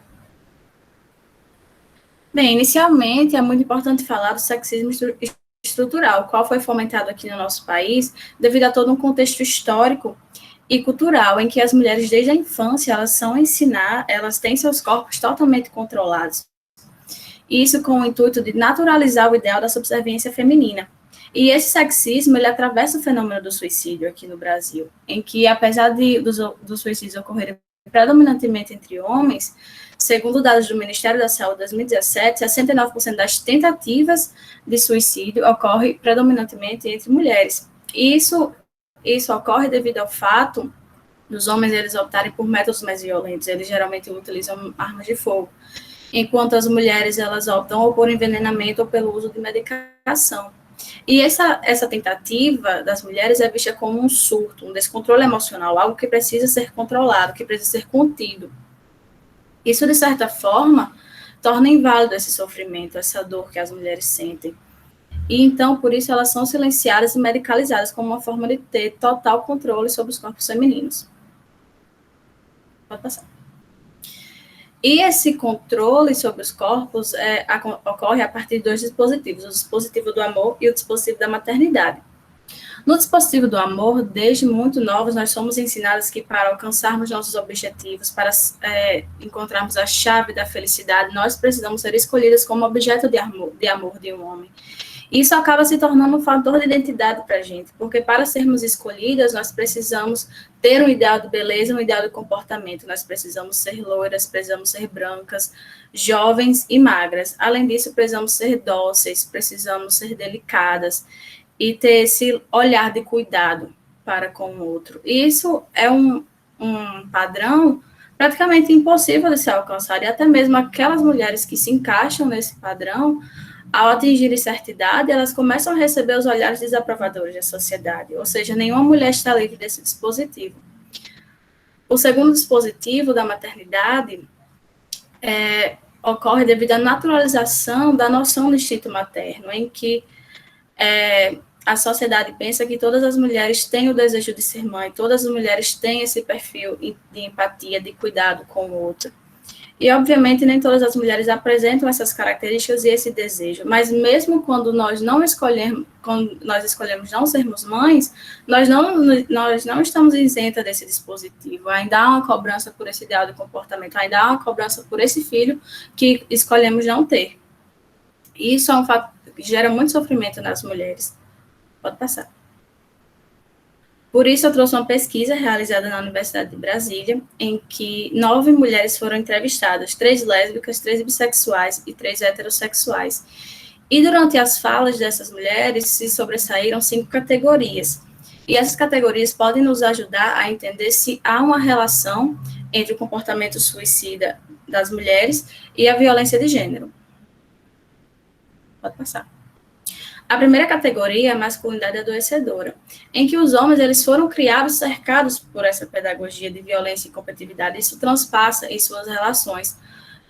Bem, inicialmente é muito importante falar do sexismo estrutural, qual foi fomentado aqui no nosso país devido a todo um contexto histórico e cultural em que as mulheres desde a infância elas têm seus corpos totalmente controlados. Isso com o intuito de naturalizar o ideal da subserviência feminina. E esse sexismo, ele atravessa o fenômeno do suicídio aqui no Brasil, em que, apesar dos suicídios ocorrerem predominantemente entre homens, segundo dados do Ministério da Saúde de 2017, 69% das tentativas de suicídio ocorre predominantemente entre mulheres. E isso ocorre devido ao fato dos homens eles optarem por métodos mais violentos, eles geralmente utilizam armas de fogo, enquanto as mulheres elas optam ou por envenenamento ou pelo uso de medicação. E essa tentativa das mulheres é vista como um surto, um descontrole emocional, algo que precisa ser controlado, que precisa ser contido. Isso, de certa forma, torna inválido esse sofrimento, essa dor que as mulheres sentem. E, então, por isso, elas são silenciadas e medicalizadas como uma forma de ter total controle sobre os corpos femininos. Pode passar. E esse controle sobre os corpos ocorre a partir de dois dispositivos, o dispositivo do amor e o dispositivo da maternidade. No dispositivo do amor, desde muito novos, nós somos ensinados que para alcançarmos nossos objetivos, para encontrarmos a chave da felicidade, nós precisamos ser escolhidas como objeto de amor de um homem. Isso acaba se tornando um fator de identidade para a gente, porque para sermos escolhidas, nós precisamos ter um ideal de beleza, um ideal de comportamento. Nós precisamos ser loiras, precisamos ser brancas, jovens e magras. Além disso, precisamos ser dóceis, precisamos ser delicadas e ter esse olhar de cuidado para com o outro. E isso é um padrão praticamente impossível de se alcançar, e até mesmo aquelas mulheres que se encaixam nesse padrão, ao atingirem certa idade, elas começam a receber os olhares desaprovadores da sociedade, ou seja, nenhuma mulher está livre desse dispositivo. O segundo dispositivo da maternidade ocorre devido à naturalização da noção do instinto materno, em que a sociedade pensa que todas as mulheres têm o desejo de ser mãe, todas as mulheres têm esse perfil de empatia, de cuidado com o outro. E, obviamente, nem todas as mulheres apresentam essas características e esse desejo, mas mesmo quando nós escolhemos não sermos mães, nós não estamos isentas desse dispositivo. Ainda há uma cobrança por esse ideal de comportamento, ainda há uma cobrança por esse filho que escolhemos não ter. E isso é um fato que gera muito sofrimento nas mulheres. Pode passar. Por isso, eu trouxe uma pesquisa realizada na Universidade de Brasília, em que 9 mulheres foram entrevistadas, 3 lésbicas, 3 bissexuais e 3 heterossexuais. E durante as falas dessas mulheres, se sobressaíram 5 categorias. E essas categorias podem nos ajudar a entender se há uma relação entre o comportamento suicida das mulheres e a violência de gênero. Pode passar. A primeira categoria é a masculinidade adoecedora, em que os homens eles foram criados cercados por essa pedagogia de violência e competitividade. Isso transpassa em suas relações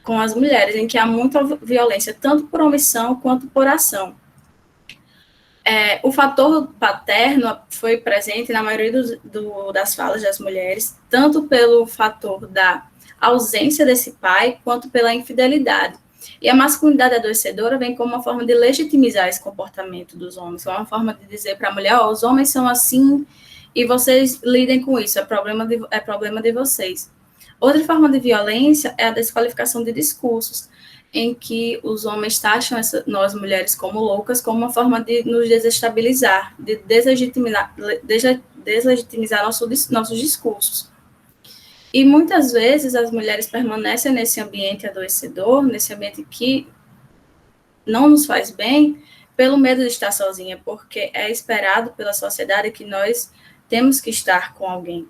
com as mulheres, em que há muita violência, tanto por omissão quanto por ação. O fator paterno foi presente na maioria das falas das mulheres, tanto pelo fator da ausência desse pai, quanto pela infidelidade. E a masculinidade adoecedora vem como uma forma de legitimizar esse comportamento dos homens, é uma forma de dizer para a mulher, os homens são assim e vocês lidem com isso, é problema de vocês. Outra forma de violência é a desqualificação de discursos, em que os homens taxam nós mulheres como loucas, como uma forma de nos desestabilizar, de deslegitimizar nossos discursos. E muitas vezes as mulheres permanecem nesse ambiente adoecedor, nesse ambiente que não nos faz bem, pelo medo de estar sozinha, porque é esperado pela sociedade que nós temos que estar com alguém.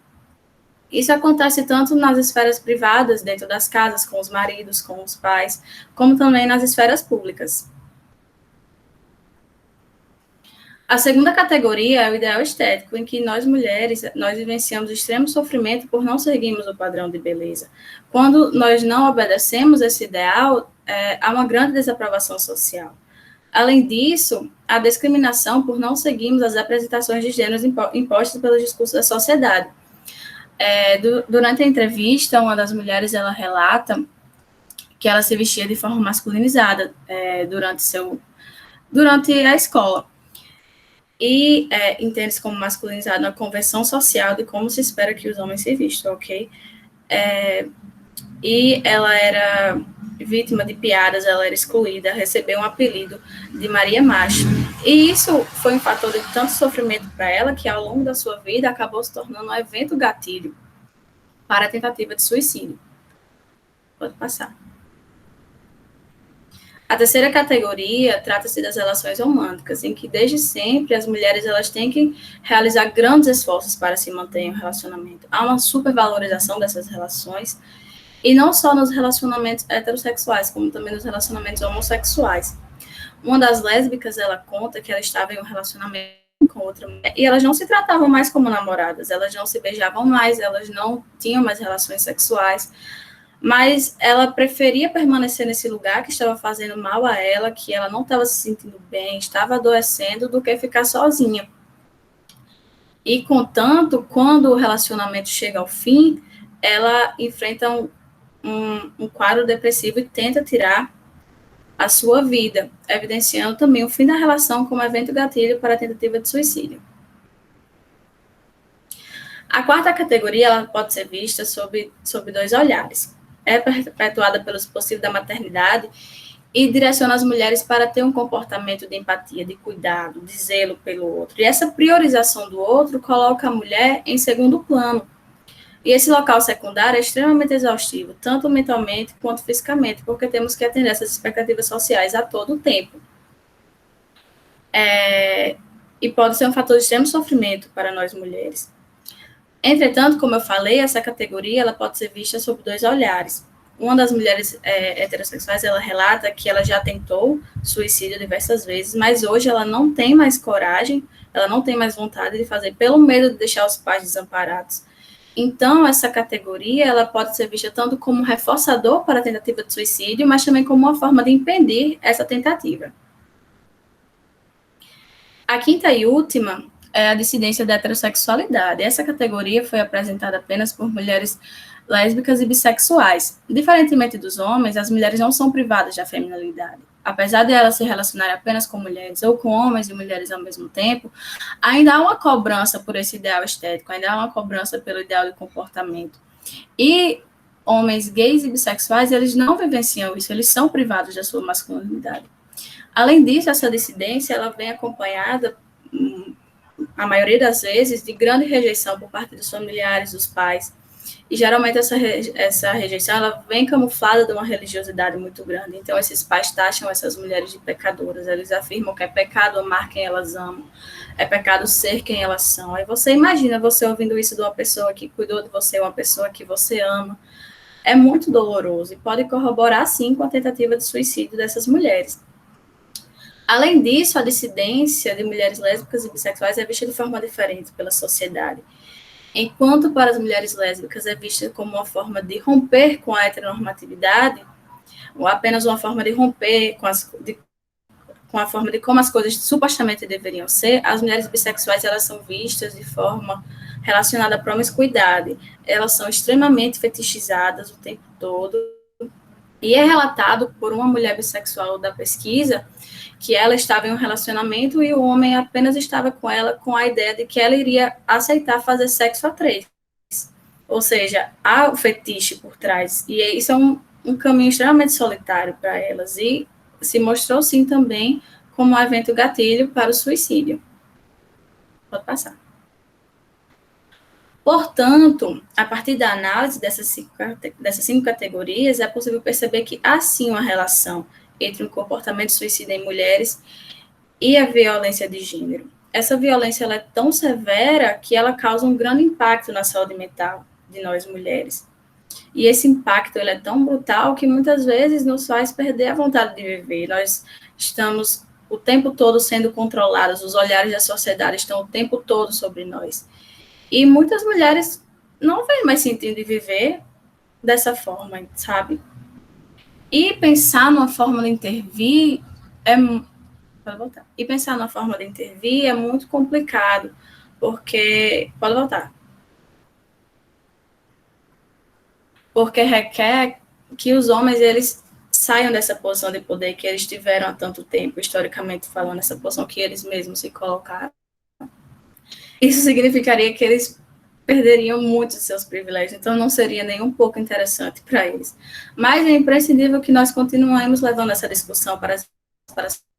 Isso acontece tanto nas esferas privadas, dentro das casas, com os maridos, com os pais, como também nas esferas públicas. A segunda categoria é o ideal estético, em que nós mulheres, nós vivenciamos extremo sofrimento por não seguirmos o padrão de beleza. Quando nós não obedecemos esse ideal, há uma grande desaprovação social. Além disso, a discriminação por não seguirmos as apresentações de gêneros impostas pelos discursos da sociedade. Durante a entrevista, uma das mulheres, ela relata que ela se vestia de forma masculinizada durante a escola. E entende-se como masculinizado na convenção social de como se espera que os homens se vistam, ok? E ela era vítima de piadas, ela era excluída, recebeu um apelido de Maria Macho. E isso foi um fator de tanto sofrimento para ela, que ao longo da sua vida acabou se tornando um evento gatilho para a tentativa de suicídio. Pode passar. A terceira categoria trata-se das relações românticas, em que desde sempre as mulheres elas têm que realizar grandes esforços para se manter em um relacionamento. Há uma supervalorização dessas relações, e não só nos relacionamentos heterossexuais, como também nos relacionamentos homossexuais. Uma das lésbicas, ela conta que ela estava em um relacionamento com outra mulher, e elas não se tratavam mais como namoradas, elas não se beijavam mais, elas não tinham mais relações sexuais, mas ela preferia permanecer nesse lugar que estava fazendo mal a ela, que ela não estava se sentindo bem, estava adoecendo, do que ficar sozinha. E, contanto, quando o relacionamento chega ao fim, ela enfrenta um quadro depressivo e tenta tirar a sua vida, evidenciando também o fim da relação como evento gatilho para a tentativa de suicídio. A quarta categoria ela pode ser vista sob dois olhares. É perpetuada pelo dispositivo da maternidade e direciona as mulheres para ter um comportamento de empatia, de cuidado, de zelo pelo outro. E essa priorização do outro coloca a mulher em segundo plano. E esse local secundário é extremamente exaustivo, tanto mentalmente quanto fisicamente, porque temos que atender essas expectativas sociais a todo tempo. E pode ser um fator de extremo sofrimento para nós mulheres. Entretanto, como eu falei, essa categoria ela pode ser vista sob dois olhares. Uma das mulheres heterossexuais, ela relata que ela já tentou suicídio diversas vezes, mas hoje ela não tem mais coragem, ela não tem mais vontade de fazer, pelo medo de deixar os pais desamparados. Então, essa categoria, ela pode ser vista tanto como um reforçador para a tentativa de suicídio, mas também como uma forma de impedir essa tentativa. A quinta e última é a dissidência da heterossexualidade. Essa categoria foi apresentada apenas por mulheres lésbicas e bissexuais. Diferentemente dos homens, as mulheres não são privadas da feminilidade. Apesar de elas se relacionarem apenas com mulheres ou com homens e mulheres ao mesmo tempo, ainda há uma cobrança por esse ideal estético, ainda há uma cobrança pelo ideal de comportamento. E homens gays e bissexuais, eles não vivenciam isso, eles são privados da sua masculinidade. Além disso, essa dissidência ela vem acompanhada, a maioria das vezes, de grande rejeição por parte dos familiares, dos pais. E, geralmente, essa rejeição ela vem camuflada de uma religiosidade muito grande. Então, esses pais taxam essas mulheres de pecadoras. Eles afirmam que é pecado amar quem elas amam, é pecado ser quem elas são. Aí você imagina você ouvindo isso de uma pessoa que cuidou de você, uma pessoa que você ama. É muito doloroso e pode corroborar, sim, com a tentativa de suicídio dessas mulheres. Além disso, a dissidência de mulheres lésbicas e bissexuais é vista de forma diferente pela sociedade. Enquanto para as mulheres lésbicas é vista como uma forma de romper com a heteronormatividade, ou apenas uma forma de romper com a forma de como as coisas supostamente deveriam ser, as mulheres bissexuais elas são vistas de forma relacionada à promiscuidade. Elas são extremamente fetichizadas o tempo todo. E é relatado por uma mulher bissexual da pesquisa que ela estava em um relacionamento e o homem apenas estava com ela com a ideia de que ela iria aceitar fazer sexo a três. Ou seja, há o fetiche por trás. E isso é um caminho extremamente solitário para elas. E se mostrou, sim, também como um evento gatilho para o suicídio. Pode passar. Portanto, a partir da análise dessas cinco categorias, é possível perceber que há, sim, uma relação entre o comportamento suicida em mulheres e a violência de gênero. Essa violência ela é tão severa que ela causa um grande impacto na saúde mental de nós mulheres. E esse impacto ele é tão brutal que muitas vezes nos faz perder a vontade de viver. Nós estamos o tempo todo sendo controlados, os olhares da sociedade estão o tempo todo sobre nós. E muitas mulheres não veem mais sentido de viver dessa forma, sabe? E pensar numa forma de intervir Pode voltar. E pensar numa forma de intervir é muito complicado, porque... Pode voltar. Porque requer que os homens, eles saiam dessa posição de poder que eles tiveram há tanto tempo, historicamente falando, essa posição que eles mesmos se colocaram. Isso significaria que eles perderiam muitos de seus privilégios, então não seria nem um pouco interessante para eles. Mas é imprescindível que nós continuemos levando essa discussão para as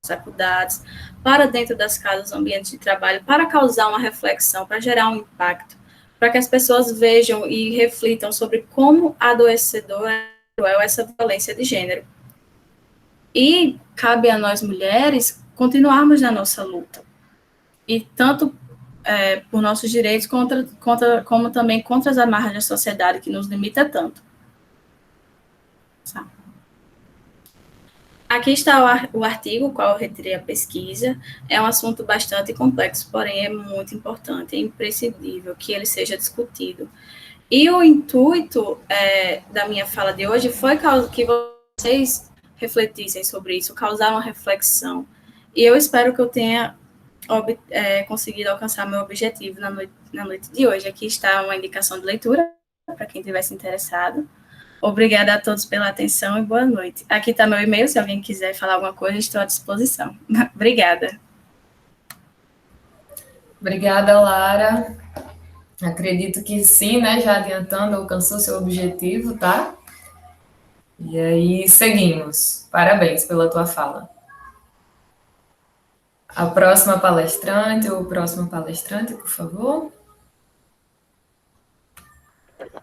faculdades, para dentro das casas, ambientes de trabalho, para causar uma reflexão, para gerar um impacto, para que as pessoas vejam e reflitam sobre como adoecedora é essa violência de gênero. E cabe a nós mulheres continuarmos na nossa luta. E tanto por nossos direitos, como também contra as amarras da sociedade que nos limita tanto. Aqui está o artigo, qual eu retirei a pesquisa. É um assunto bastante complexo, porém é muito importante, é imprescindível que ele seja discutido. E o intuito da minha fala de hoje foi que vocês refletissem sobre isso, causar uma reflexão. E eu espero que eu tenha conseguido alcançar meu objetivo na noite de hoje. Aqui está uma indicação de leitura, para quem tivesse interessado. Obrigada a todos pela atenção e boa noite. Aqui está meu e-mail, se alguém quiser falar alguma coisa, estou à disposição. Obrigada. Obrigada, Lara. Acredito que sim, né? Já adiantando, alcançou seu objetivo, tá? E aí, seguimos. Parabéns pela tua fala. A próxima palestrante ou o próximo palestrante, por favor.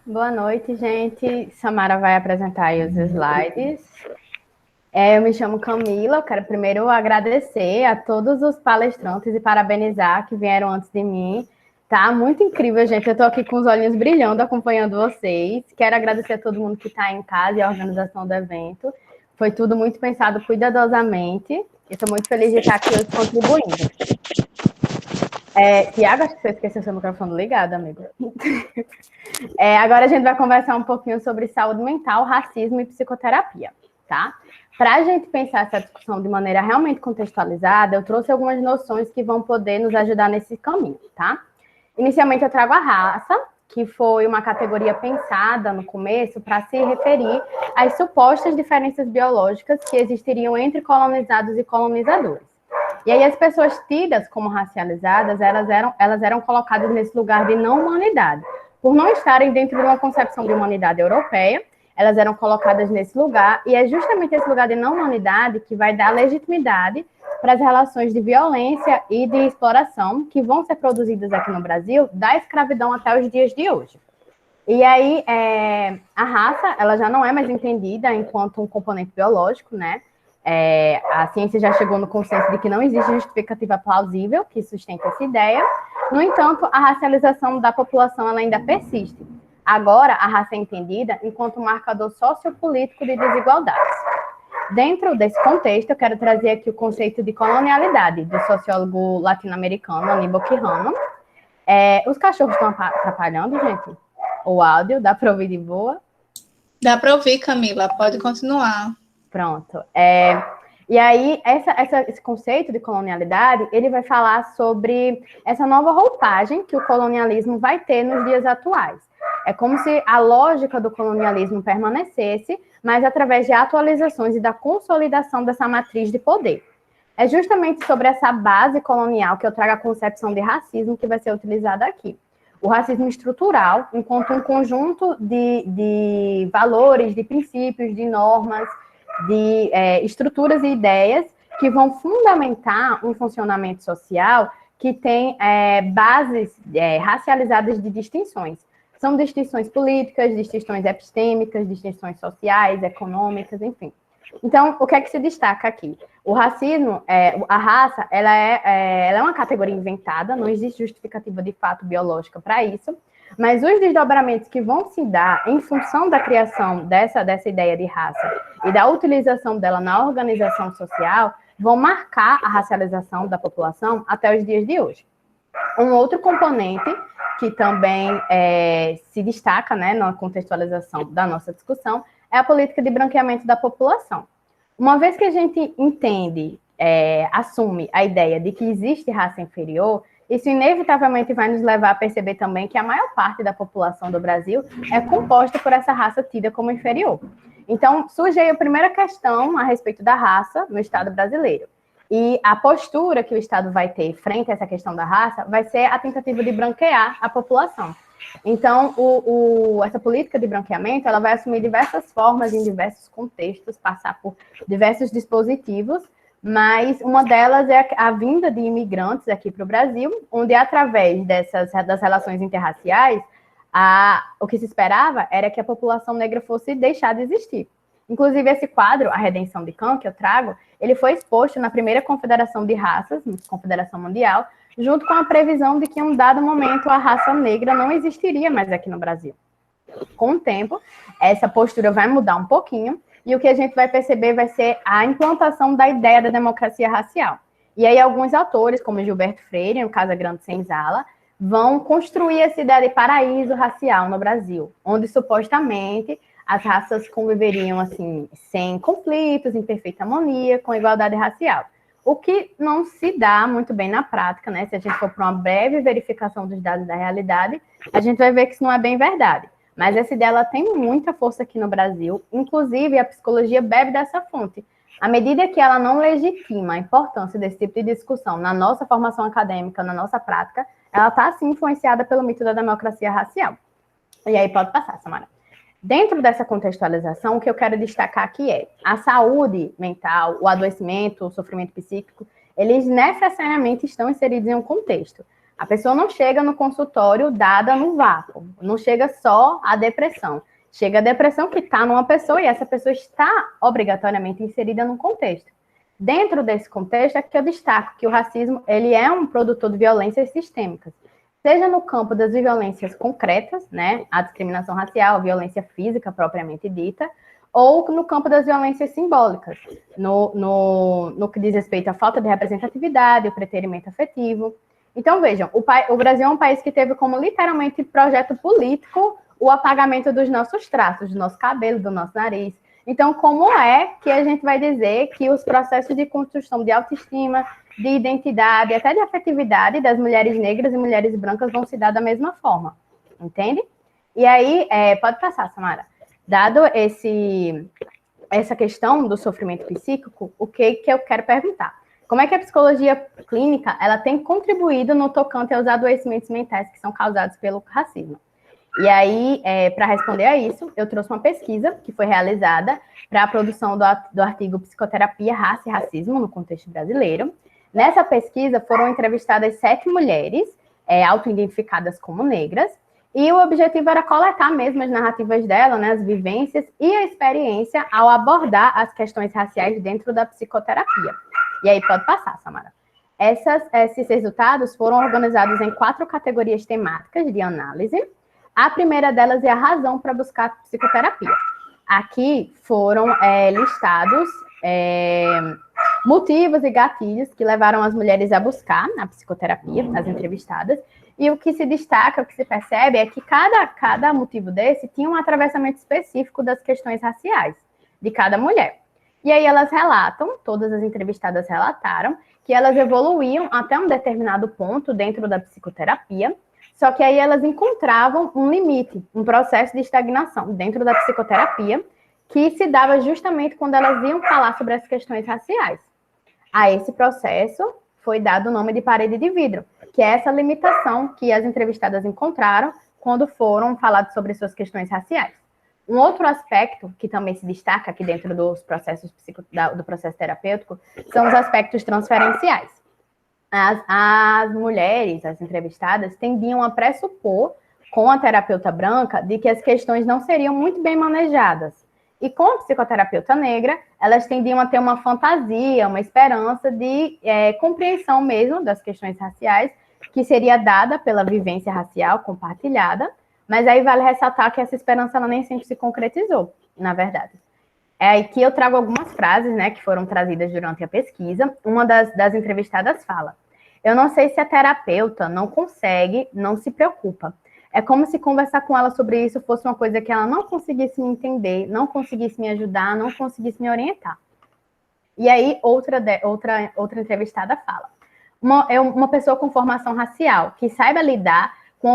Boa noite, gente. Samara vai apresentar aí os slides. Eu me chamo Camila, eu quero primeiro agradecer a todos os palestrantes e parabenizar que vieram antes de mim. Tá muito incrível, gente. Eu estou aqui com os olhinhos brilhando acompanhando vocês. Quero agradecer a todo mundo que está em casa e a organização do evento. Foi tudo muito pensado cuidadosamente. Estou muito feliz de estar aqui hoje contribuindo. Tiago, acho que você esqueceu seu microfone ligado, amigo. Agora a gente vai conversar um pouquinho sobre saúde mental, racismo e psicoterapia, tá? Para a gente pensar essa discussão de maneira realmente contextualizada, eu trouxe algumas noções que vão poder nos ajudar nesse caminho, tá? Inicialmente eu trago a raça, que foi uma categoria pensada no começo para se referir às supostas diferenças biológicas que existiriam entre colonizados e colonizadores. E aí as pessoas tidas como racializadas, elas eram colocadas nesse lugar de não humanidade. Por não estarem dentro de uma concepção de humanidade europeia, elas eram colocadas nesse lugar, e é justamente esse lugar de não humanidade que vai dar legitimidade para as relações de violência e de exploração que vão ser produzidas aqui no Brasil, da escravidão até os dias de hoje. E aí, a raça, ela já não é mais entendida enquanto um componente biológico, né? A ciência já chegou no consenso de que não existe justificativa plausível que sustente essa ideia. No entanto, a racialização da população ela ainda persiste. Agora, a raça é entendida enquanto um marcador sociopolítico de desigualdades. Dentro desse contexto, eu quero trazer aqui o conceito de colonialidade, do sociólogo latino-americano Aníbal Quijano. Os cachorros estão atrapalhando, gente? O áudio, dá para ouvir de boa? Dá para ouvir, Camila, pode continuar. Pronto. E aí, esse conceito de colonialidade, ele vai falar sobre essa nova roupagem que o colonialismo vai ter nos dias atuais. É como se a lógica do colonialismo permanecesse, mas através de atualizações e da consolidação dessa matriz de poder. É justamente sobre essa base colonial que eu trago a concepção de racismo que vai ser utilizada aqui. O racismo estrutural, enquanto um conjunto de valores, de princípios, de normas, de estruturas e ideias que vão fundamentar um funcionamento social que tem bases racializadas de distinções. São distinções políticas, distinções epistêmicas, distinções sociais, econômicas, enfim. Então, o que é que se destaca aqui? O racismo, a raça, ela é uma categoria inventada, não existe justificativa de fato biológica para isso, mas os desdobramentos que vão se dar em função da criação dessa ideia de raça e da utilização dela na organização social vão marcar a racialização da população até os dias de hoje. Um outro componente que também se destaca, né, na contextualização da nossa discussão é a política de branqueamento da população. Uma vez que a gente entende, assume a ideia de que existe raça inferior, isso inevitavelmente vai nos levar a perceber também que a maior parte da população do Brasil é composta por essa raça tida como inferior. Então, surge aí a primeira questão a respeito da raça no Estado brasileiro. E a postura que o Estado vai ter frente a essa questão da raça vai ser a tentativa de branquear a população. Então, essa política de branqueamento ela vai assumir diversas formas em diversos contextos, passar por diversos dispositivos, mas uma delas é a vinda de imigrantes aqui para o Brasil, onde através das relações interraciais, o que se esperava era que a população negra fosse deixar de existir. Inclusive, esse quadro, A Redenção de Cã, que eu trago, ele foi exposto na primeira Confederação de Raças, Confederação Mundial, junto com a previsão de que em um dado momento a raça negra não existiria mais aqui no Brasil. Com o tempo, essa postura vai mudar um pouquinho, e o que a gente vai perceber vai ser a implantação da ideia da democracia racial. E aí alguns autores, como Gilberto Freire, no Casa Grande Senzala, vão construir essa ideia de paraíso racial no Brasil, onde supostamente as raças conviveriam assim, sem conflitos, em perfeita harmonia, com igualdade racial. O que não se dá muito bem na prática, né? Se a gente for para uma breve verificação dos dados da realidade, a gente vai ver que isso não é bem verdade. Mas essa ideia ela tem muita força aqui no Brasil, inclusive a psicologia bebe dessa fonte. À medida que ela não legitima a importância desse tipo de discussão na nossa formação acadêmica, na nossa prática, ela está, sim, influenciada pelo mito da democracia racial. E aí pode passar, Samara. Dentro dessa contextualização, o que eu quero destacar aqui é a saúde mental, o adoecimento, o sofrimento psíquico, eles necessariamente estão inseridos em um contexto. A pessoa não chega no consultório dada no vácuo, não chega só a depressão. Chega a depressão que está numa pessoa e essa pessoa está obrigatoriamente inserida num contexto. Dentro desse contexto é que eu destaco que o racismo ele é um produtor de violências sistêmicas, seja no campo das violências concretas, né, a discriminação racial, a violência física propriamente dita, ou no campo das violências simbólicas, no que diz respeito à falta de representatividade, o preterimento afetivo. Então, vejam, o Brasil é um país que teve como literalmente projeto político o apagamento dos nossos traços, do nosso cabelo, do nosso nariz. Então, como é que a gente vai dizer que os processos de construção de autoestima, de identidade, até de afetividade das mulheres negras e mulheres brancas vão se dar da mesma forma? Entende? E aí, pode passar, Samara. Dado essa questão do sofrimento psíquico, o que eu quero perguntar? Como é que a psicologia clínica ela tem contribuído no tocante aos adoecimentos mentais que são causados pelo racismo? E aí, para responder a isso, eu trouxe uma pesquisa que foi realizada para a produção do artigo Psicoterapia, Raça e Racismo no Contexto Brasileiro. Nessa pesquisa foram entrevistadas 7 mulheres autoidentificadas como negras, e o objetivo era coletar mesmo as narrativas dela, né, as vivências e a experiência ao abordar as questões raciais dentro da psicoterapia. E aí pode passar, Samara. Esses resultados foram organizados em 4 categorias temáticas de análise. A primeira delas é a razão para buscar psicoterapia. Aqui foram listados motivos e gatilhos que levaram as mulheres a buscar a psicoterapia, as entrevistadas. E o que se destaca, o que se percebe é que cada motivo desse tinha um atravessamento específico das questões raciais de cada mulher. E aí elas relatam, todas as entrevistadas relataram, que elas evoluíam até um determinado ponto dentro da psicoterapia, só que aí elas encontravam um limite, um processo de estagnação dentro da psicoterapia, que se dava justamente quando elas iam falar sobre as questões raciais. A esse processo foi dado o nome de parede de vidro, que é essa limitação que as entrevistadas encontraram quando foram falar sobre suas questões raciais. Um outro aspecto que também se destaca aqui dentro dos processos do processo terapêutico são os aspectos transferenciais. As mulheres, as entrevistadas, tendiam a pressupor com a terapeuta branca de que as questões não seriam muito bem manejadas. E com a psicoterapeuta negra, elas tendiam a ter uma fantasia, uma esperança de compreensão mesmo das questões raciais, que seria dada pela vivência racial compartilhada, mas aí vale ressaltar que essa esperança ela nem sempre se concretizou, na verdade. É aí que eu trago algumas frases, né, que foram trazidas durante a pesquisa. Uma das entrevistadas fala: eu não sei se a terapeuta não consegue, não se preocupa. É como se conversar com ela sobre isso fosse uma coisa que ela não conseguisse me entender, não conseguisse me ajudar, não conseguisse me orientar. E aí, outra entrevistada fala: uma pessoa com formação racial, que saiba lidar com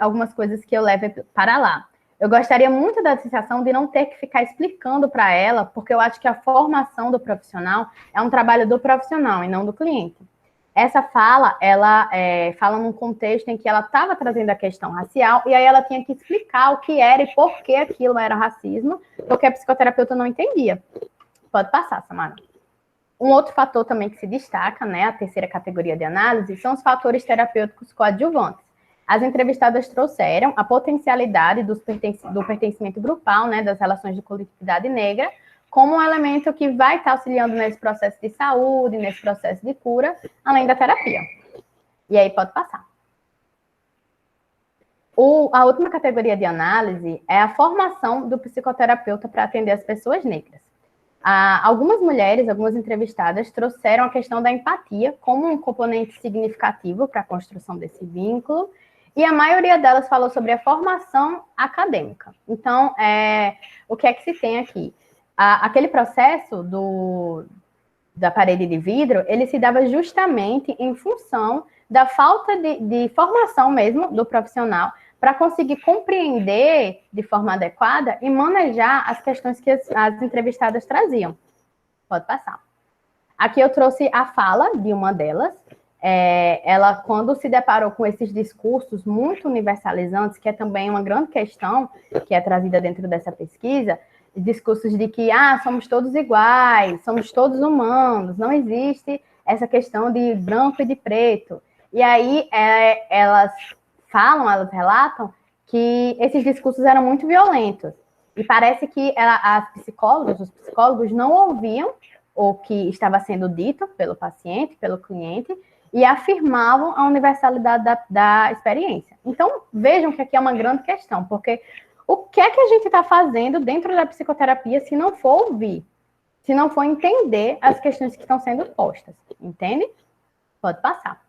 algumas coisas que eu levo para lá. Eu gostaria muito da sensação de não ter que ficar explicando para ela, porque eu acho que a formação do profissional é um trabalho do profissional e não do cliente. Essa fala, ela fala num contexto em que ela estava trazendo a questão racial, e aí ela tinha que explicar o que era e por que aquilo era racismo, porque a psicoterapeuta não entendia. Pode passar, Samara. Um outro fator também que se destaca, né, a terceira categoria de análise, são os fatores terapêuticos coadjuvantes. As entrevistadas trouxeram a potencialidade do pertencimento grupal, né, das relações de coletividade negra, como um elemento que vai estar auxiliando nesse processo de saúde, nesse processo de cura, além da terapia. E aí pode passar. A última categoria de análise é a formação do psicoterapeuta para atender as pessoas negras. Algumas mulheres, algumas entrevistadas, trouxeram a questão da empatia como um componente significativo para a construção desse vínculo, e a maioria delas falou sobre a formação acadêmica. Então, o que é que se tem aqui? Aquele processo da parede de vidro, ele se dava justamente em função da falta de formação mesmo do profissional para conseguir compreender de forma adequada e manejar as questões que as entrevistadas traziam. Pode passar. Aqui eu trouxe a fala de uma delas, ela, quando se deparou com esses discursos muito universalizantes, que é também uma grande questão que é trazida dentro dessa pesquisa, discursos de que somos todos iguais, somos todos humanos, não existe essa questão de branco e de preto. E aí elas relatam que esses discursos eram muito violentos. E parece que os psicólogos não ouviam o que estava sendo dito pelo paciente, pelo cliente, e afirmavam a universalidade da experiência. Então, vejam que aqui é uma grande questão, porque o que é que a gente está fazendo dentro da psicoterapia se não for ouvir, se não for entender as questões que estão sendo postas, entende? Pode passar.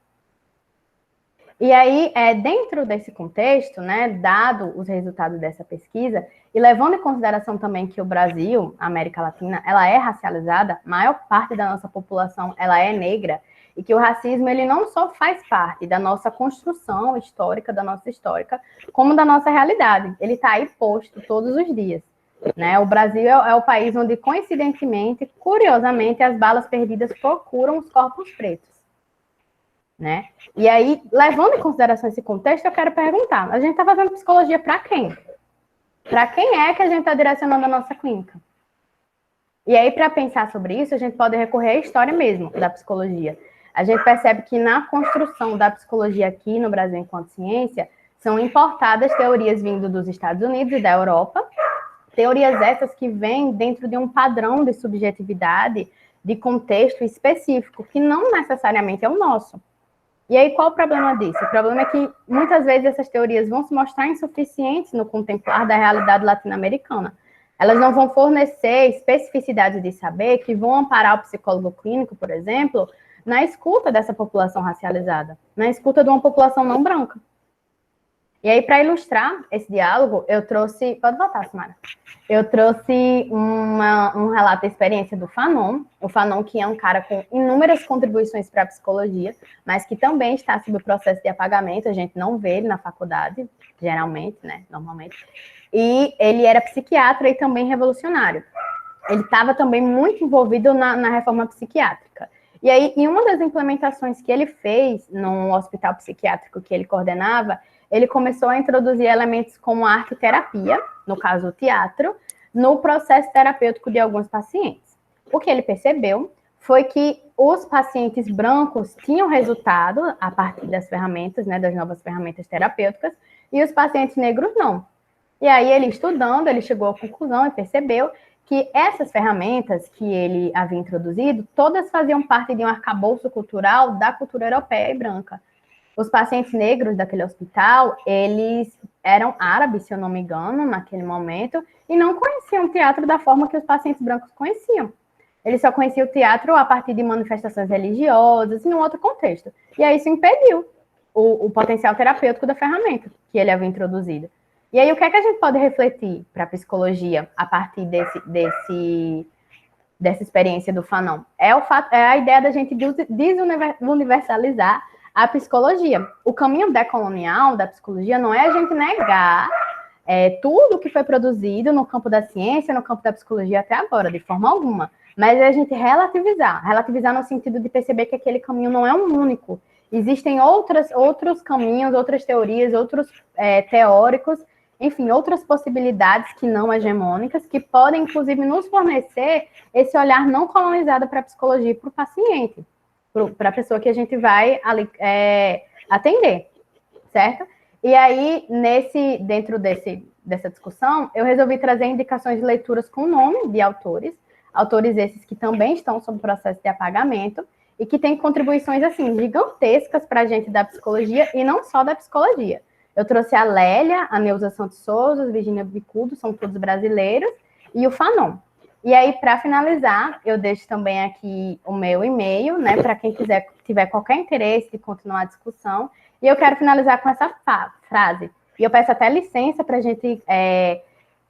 E aí, dentro desse contexto, né, dado os resultados dessa pesquisa, e levando em consideração também que o Brasil, a América Latina, ela é racializada, a maior parte da nossa população, ela é negra, e que o racismo, ele não só faz parte da nossa construção histórica, da nossa histórica, como da nossa realidade. Ele está aí posto todos os dias, né? O Brasil é o país onde, coincidentemente, curiosamente, as balas perdidas procuram os corpos pretos, né? E aí, levando em consideração esse contexto, eu quero perguntar, a gente está fazendo psicologia para quem? Para quem é que a gente está direcionando a nossa clínica? E aí, para pensar sobre isso, a gente pode recorrer à história mesmo da psicologia. A gente percebe que na construção da psicologia aqui no Brasil enquanto ciência, são importadas teorias vindo dos Estados Unidos e da Europa, teorias essas que vêm dentro de um padrão de subjetividade, de contexto específico, que não necessariamente é o nosso. E aí, qual o problema disso? O problema é que, muitas vezes, essas teorias vão se mostrar insuficientes no contemplar da realidade latino-americana. Elas não vão fornecer especificidade de saber que vão amparar o psicólogo clínico, por exemplo, na escuta dessa população racializada, na escuta de uma população não branca. E aí, para ilustrar esse diálogo, eu trouxe... Pode voltar, Samara. Eu trouxe um relato da experiência do Fanon. O Fanon, que é um cara com inúmeras contribuições para a psicologia, mas que também está sob o processo de apagamento. A gente não vê ele na faculdade, geralmente, né? Normalmente. E ele era psiquiatra e também revolucionário. Ele estava também muito envolvido na reforma psiquiátrica. E aí, em uma das implementações que ele fez no hospital psiquiátrico que ele coordenava, ele começou a introduzir elementos como a arte-terapia, no caso o teatro, no processo terapêutico de alguns pacientes. O que ele percebeu foi que os pacientes brancos tinham resultado a partir das ferramentas, né, das novas ferramentas terapêuticas, e os pacientes negros não. E aí ele estudando, ele chegou à conclusão e percebeu que essas ferramentas que ele havia introduzido, todas faziam parte de um arcabouço cultural da cultura europeia e branca. Os pacientes negros daquele hospital, eles eram árabes, se eu não me engano, naquele momento, e não conheciam o teatro da forma que os pacientes brancos conheciam. Eles só conheciam o teatro a partir de manifestações religiosas, em um outro contexto. E aí isso impediu o potencial terapêutico da ferramenta que ele havia introduzido. E aí o que é que a gente pode refletir para a psicologia a partir dessa experiência do Fanon? É a ideia da gente desuniversalizar a psicologia. O caminho decolonial da psicologia não é a gente negar tudo que foi produzido no campo da ciência, no campo da psicologia até agora, de forma alguma. Mas é a gente relativizar no sentido de perceber que aquele caminho não é um único. Existem outros caminhos, outras teorias, outros teóricos, enfim, outras possibilidades que não hegemônicas, que podem, inclusive, nos fornecer esse olhar não colonizado para a psicologia e para o paciente, para a pessoa que a gente vai atender, certo? E aí, dentro dessa discussão, eu resolvi trazer indicações de leituras com nome de autores esses que também estão sob processo de apagamento e que têm contribuições, assim, gigantescas para a gente da psicologia e não só da psicologia. Eu trouxe a Lélia, a Neuza Santos Souza, a Virginia Bicudo, são todos brasileiros, e o Fanon. E aí, para finalizar, eu deixo também aqui o meu e-mail, né, para quem tiver qualquer interesse de continuar a discussão. E eu quero finalizar com essa frase. E eu peço até licença para a gente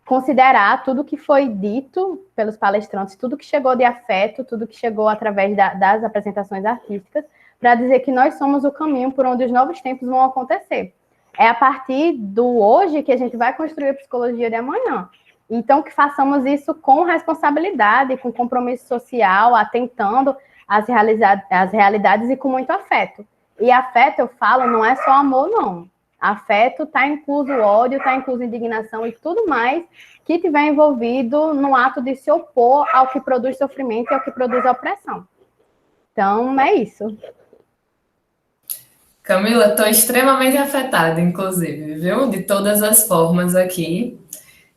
considerar tudo que foi dito pelos palestrantes, tudo que chegou de afeto, tudo que chegou através das apresentações artísticas, para dizer que nós somos o caminho por onde os novos tempos vão acontecer. É a partir do hoje que a gente vai construir a psicologia de amanhã. Então, que façamos isso com responsabilidade, com compromisso social, atentando as realidades e com muito afeto. E afeto, eu falo, não é só amor, não. Afeto está incluso ódio, está incluso indignação e tudo mais que tiver envolvido no ato de se opor ao que produz sofrimento e ao que produz opressão. Então, é isso. Camila, estou extremamente afetada, inclusive, viu? De todas as formas aqui.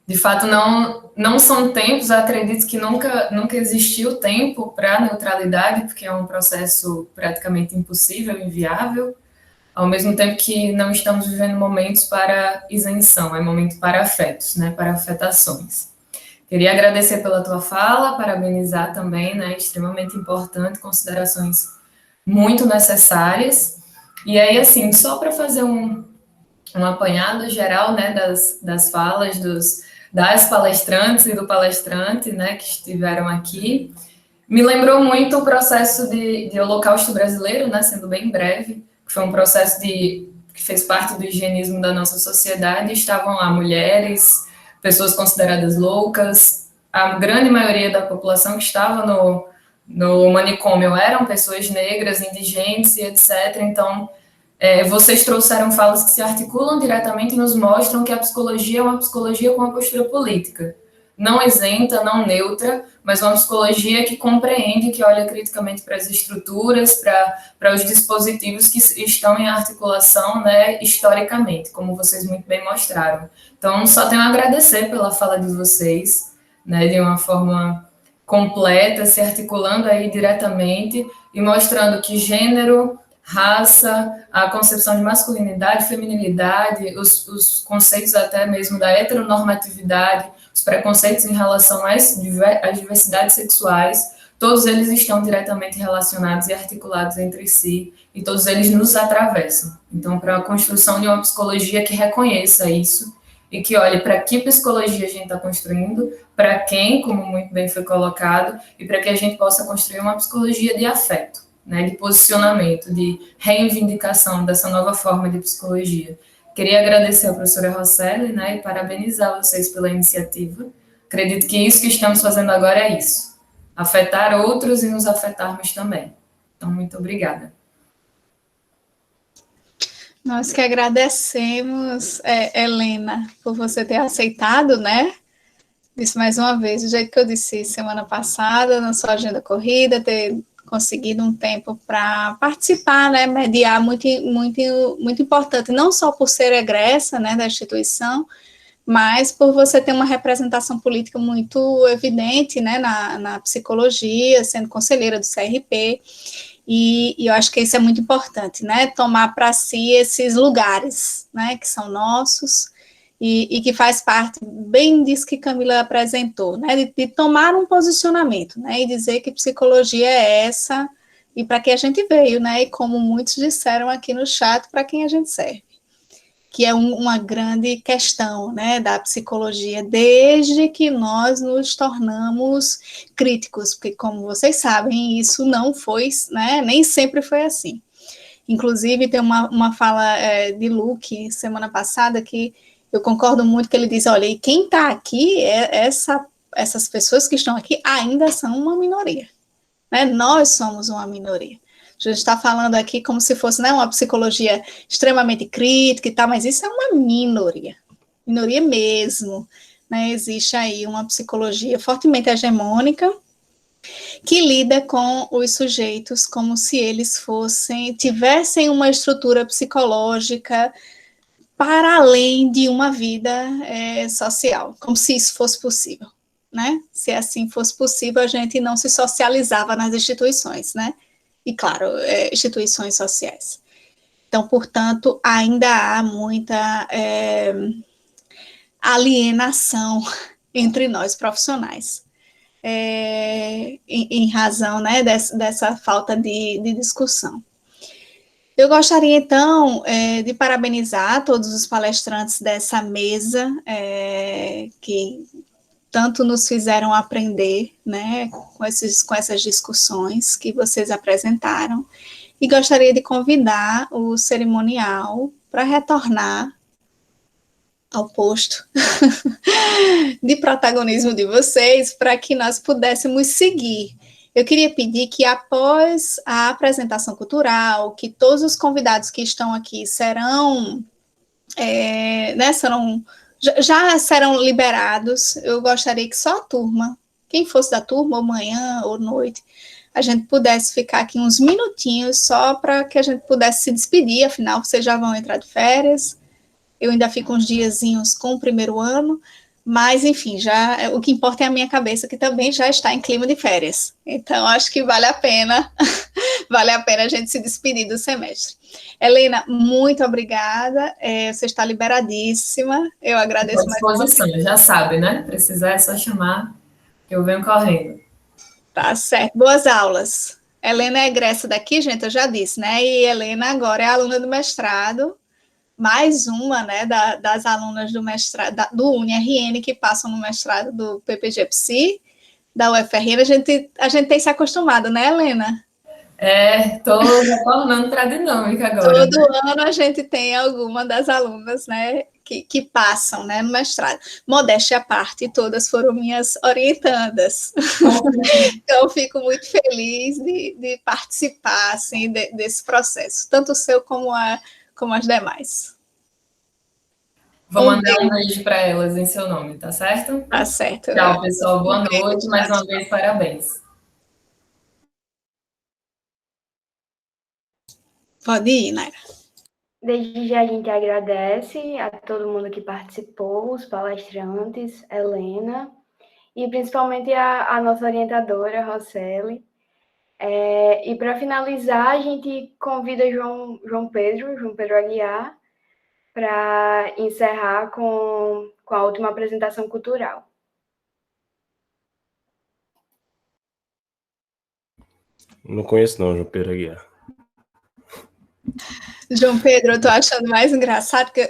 De fato, não são tempos, acredito que nunca existiu tempo para a neutralidade, porque é um processo praticamente impossível, inviável, ao mesmo tempo que não estamos vivendo momentos para isenção, é momento para afetos, né, para afetações. Queria agradecer pela tua fala, parabenizar também, né, extremamente importante, considerações muito necessárias. E aí, assim, só para fazer um apanhado geral, né, das falas das palestrantes e do palestrante, né, que estiveram aqui, me lembrou muito o processo de Holocausto brasileiro, né, sendo bem breve, que foi um processo que fez parte do higienismo da nossa sociedade. Estavam lá mulheres, pessoas consideradas loucas, a grande maioria da população que estava no manicômio eram pessoas negras, indigentes e etc. Então, vocês trouxeram falas que se articulam diretamente e nos mostram que a psicologia é uma psicologia com uma postura política. Não isenta, não neutra, mas uma psicologia que compreende, que olha criticamente para as estruturas, para os dispositivos que estão em articulação, né, historicamente, como vocês muito bem mostraram. Então, só tenho a agradecer pela fala de vocês, né, de uma forma completa, se articulando aí diretamente e mostrando que gênero, raça, a concepção de masculinidade, feminilidade, os conceitos até mesmo da heteronormatividade, os preconceitos em relação às diversidades sexuais, todos eles estão diretamente relacionados e articulados entre si, e todos eles nos atravessam. Então, para a construção de uma psicologia que reconheça isso, e que olhe para que psicologia a gente está construindo, para quem, como muito bem foi colocado, e para que a gente possa construir uma psicologia de afeto, né, de posicionamento, de reivindicação dessa nova forma de psicologia. Queria agradecer à professora Rosselli, né, e parabenizar vocês pela iniciativa. Acredito que isso que estamos fazendo agora é isso, afetar outros e nos afetarmos também. Então, muito obrigada. Nós que agradecemos, Helena, por você ter aceitado, né? Disse mais uma vez, do jeito que eu disse semana passada, na sua agenda corrida, ter conseguido um tempo para participar, né? Mediar, muito importante, não só por ser egressa, né, da instituição, mas por você ter uma representação política muito evidente, né, na psicologia, sendo conselheira do CRP. E eu acho que isso é muito importante, né, tomar para si esses lugares, né, que são nossos e que faz parte, bem disso que Camila apresentou, né, de tomar um posicionamento, né, e dizer que psicologia é essa e para que a gente veio, né, e como muitos disseram aqui no chat, para quem a gente serve, que é uma grande questão, né, da psicologia, desde que nós nos tornamos críticos, porque, como vocês sabem, isso não foi, né, nem sempre foi assim. Inclusive, tem uma fala de Luke, semana passada, que eu concordo muito, que ele diz, olha, e quem está aqui, essas pessoas que estão aqui ainda são uma minoria, né, nós somos uma minoria. A gente está falando aqui como se fosse, né, uma psicologia extremamente crítica e tal, mas isso é uma minoria mesmo, né? Existe aí uma psicologia fortemente hegemônica que lida com os sujeitos como se eles tivessem uma estrutura psicológica para além de uma vida social, como se isso fosse possível, né? Se assim fosse possível, a gente não se socializava nas instituições, né? E, claro, instituições sociais. Então, portanto, ainda há muita alienação entre nós profissionais, em razão, né, dessa falta de discussão. Eu gostaria, então, de parabenizar todos os palestrantes dessa mesa, que tanto nos fizeram aprender, né, com essas discussões que vocês apresentaram, e gostaria de convidar o cerimonial para retornar ao posto de protagonismo de vocês, para que nós pudéssemos seguir. eu queria pedir que após a apresentação cultural, que todos os convidados que estão aqui serão, já serão liberados. Eu gostaria que só a turma, quem fosse da turma, ou manhã ou noite, a gente pudesse ficar aqui uns minutinhos só para que a gente pudesse se despedir, afinal, vocês já vão entrar de férias, eu ainda fico uns diazinhos com o primeiro ano, mas, enfim, o que importa é a minha cabeça, que também já está em clima de férias. Então, acho que vale a pena a gente se despedir do semestre. Helena, muito obrigada, você está liberadíssima, eu agradeço mais uma vez. Já sabe, né? Precisar é só chamar, que eu venho correndo. Tá certo, boas aulas. Helena é egressa daqui, gente, eu já disse, né? E Helena agora é aluna do mestrado, mais uma, né, das alunas do mestrado, do UniRN, que passam no mestrado do PPG-Psi, da UFRN. A gente tem se acostumado, né, Helena? Estou retornando para a dinâmica agora. Todo ano a gente tem alguma das alunas, né, que passam, né, no mestrado. Modéstia à parte, todas foram minhas orientandas. Então, fico muito feliz de participar, assim, desse processo, tanto o seu como as demais. Vou mandar um beijo para elas em seu nome, tá certo? Tá certo. Tchau, pessoal. Boa noite. Mais uma vez, parabéns. Pode ir, Naira. Desde já a gente agradece a todo mundo que participou, os palestrantes, Helena, e principalmente a nossa orientadora, Roseli. E para finalizar, a gente convida João Pedro Aguiar, para encerrar com a última apresentação cultural. Não conheço não, João Pedro Aguiar. João Pedro, eu tô achando mais engraçado que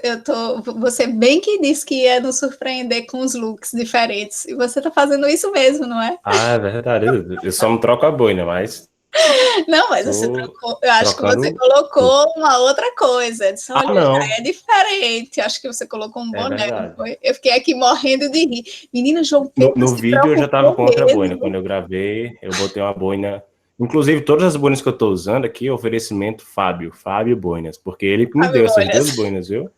você bem que disse que ia nos surpreender com os looks diferentes, e você tá fazendo isso mesmo, não é? Ah, é verdade, eu só não troco a boina, mas... Não, mas você trocou, eu acho que você colocou uma outra coisa, disse, olha, não. É diferente, acho que você colocou um boné, não foi? Eu fiquei aqui morrendo de rir. Menino João Pedro, no vídeo eu já tava com outra boina, quando eu gravei, eu botei uma boina... Inclusive, todas as boinas que eu estou usando aqui, oferecimento Fábio Boinas, porque ele me deu essas duas boinas, viu?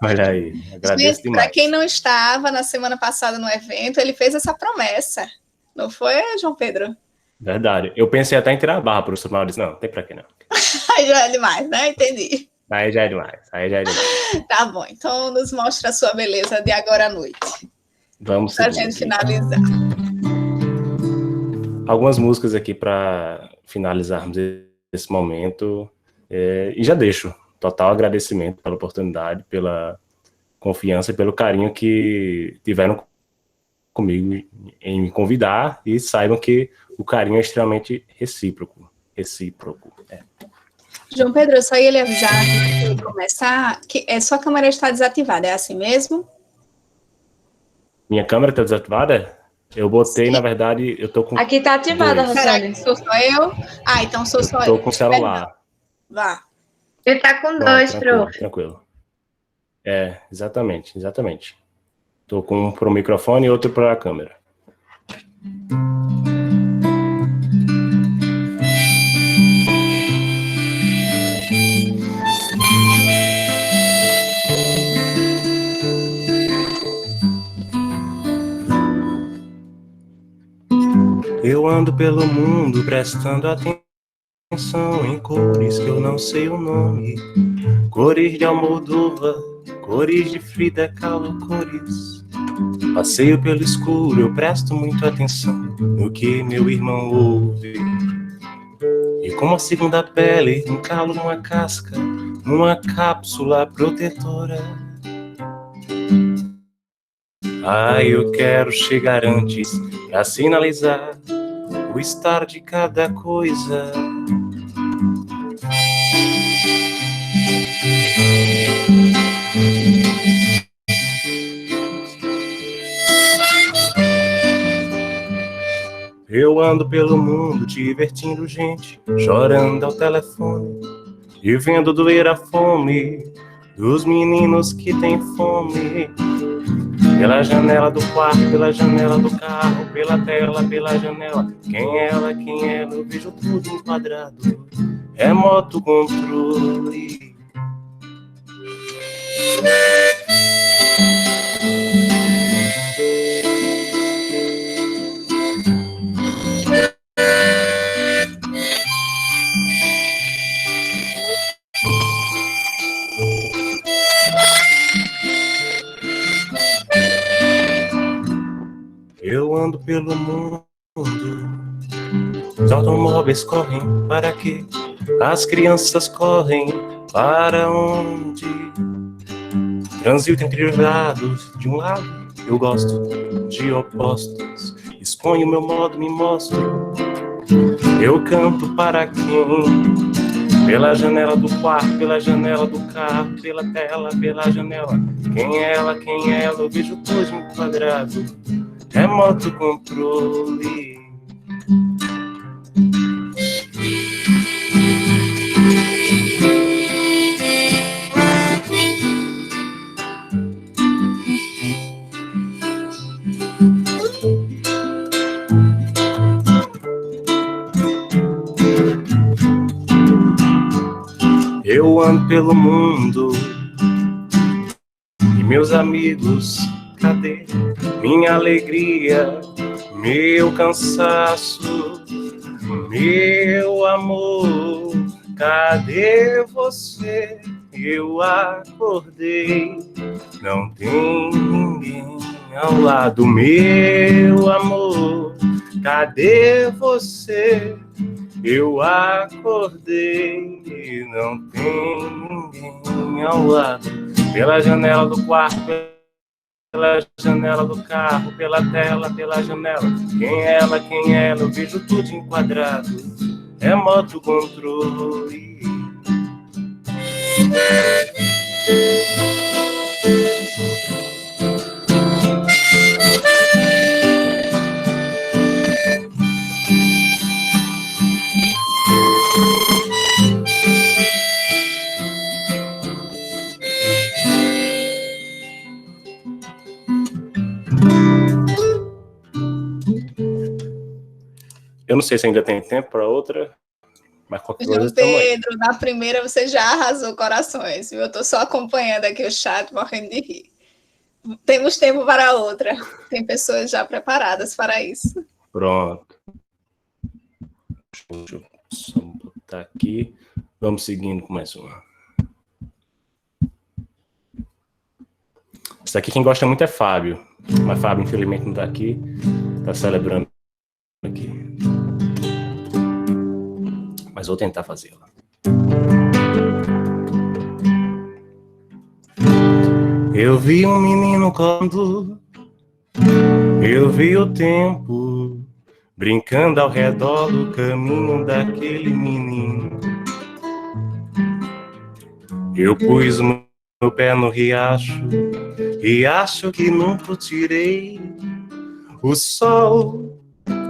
Olha aí, agradeço demais. Para quem não estava na semana passada no evento, ele fez essa promessa, não foi, João Pedro? Verdade. Eu pensei até em tirar a barra, professor Maurício. Não, tem pra quê não. Aí já é demais, né? Entendi. Aí já é demais. Tá bom, então nos mostra a sua beleza de agora à noite. Vamos pra gente finalizar. Algumas músicas aqui para finalizarmos esse momento. E já deixo total agradecimento pela oportunidade, pela confiança e pelo carinho que tiveram comigo em me convidar, e saibam que o carinho é extremamente recíproco. João Pedro, eu só ia lhe avisar antes de começar que sua câmera está desativada, é assim mesmo? Minha câmera está desativada? Eu botei, na verdade, eu tô com... Aqui tá ativada, dois. Roseli. Sou só eu? Ah, então sou só eu. Tô com o celular. Vá. Ele tá com dois, prof. Tranquilo. Exatamente. Tô com um pro microfone e outro para a câmera. Eu ando pelo mundo prestando atenção em cores que eu não sei o nome. Cores de Almodóvar, cores de Frida Kahlo, cores. Passeio pelo escuro, eu presto muito atenção no que meu irmão ouve. E como a segunda pele, um calo numa casca, numa cápsula protetora. Eu quero chegar antes pra sinalizar o estar de cada coisa. Eu ando pelo mundo divertindo gente, chorando ao telefone e vendo doer a fome dos meninos que têm fome. Pela janela do quarto, pela janela do carro, pela tela, pela janela. Quem é ela, quem é ela? Eu vejo tudo enquadrado. Remoto controle. Eu ando pelo mundo, os automóveis correm para quê? As crianças correm para onde? Transito entre os lados, de um lado eu gosto de opostos. Exponho meu modo, me mostro. Eu canto para quem? Pela janela do quarto, pela janela do carro, pela tela, pela janela. Quem é ela, quem é ela? Eu vejo tudo enquadrado. Remoto controle. Eu ando pelo mundo e meus amigos, cadê minha alegria, meu cansaço, meu amor? Cadê você? Eu acordei, não tem ninguém ao lado, meu amor. Cadê você? Eu acordei, não tem ninguém ao lado. Pela janela do quarto, pela janela do carro, pela tela, pela janela. Quem é ela, quem é ela? Eu vejo tudo enquadrado. Remoto controle. Eu não sei se ainda tem tempo para outra, mas qualquer coisa João Pedro, na primeira você já arrasou corações, viu? Eu estou só acompanhando aqui o chat, morrendo de rir. Temos tempo para outra. Tem pessoas já preparadas para isso. Pronto. Deixa eu só botar aqui. Vamos seguindo com mais uma. Esse aqui quem gosta muito é Fábio. Mas Fábio, infelizmente, não está aqui. Está celebrando aqui. Mas vou tentar fazê-la. Eu vi um menino quando eu vi o tempo brincando ao redor do caminho daquele menino. Eu pus meu pé no riacho, riacho que nunca tirei. O sol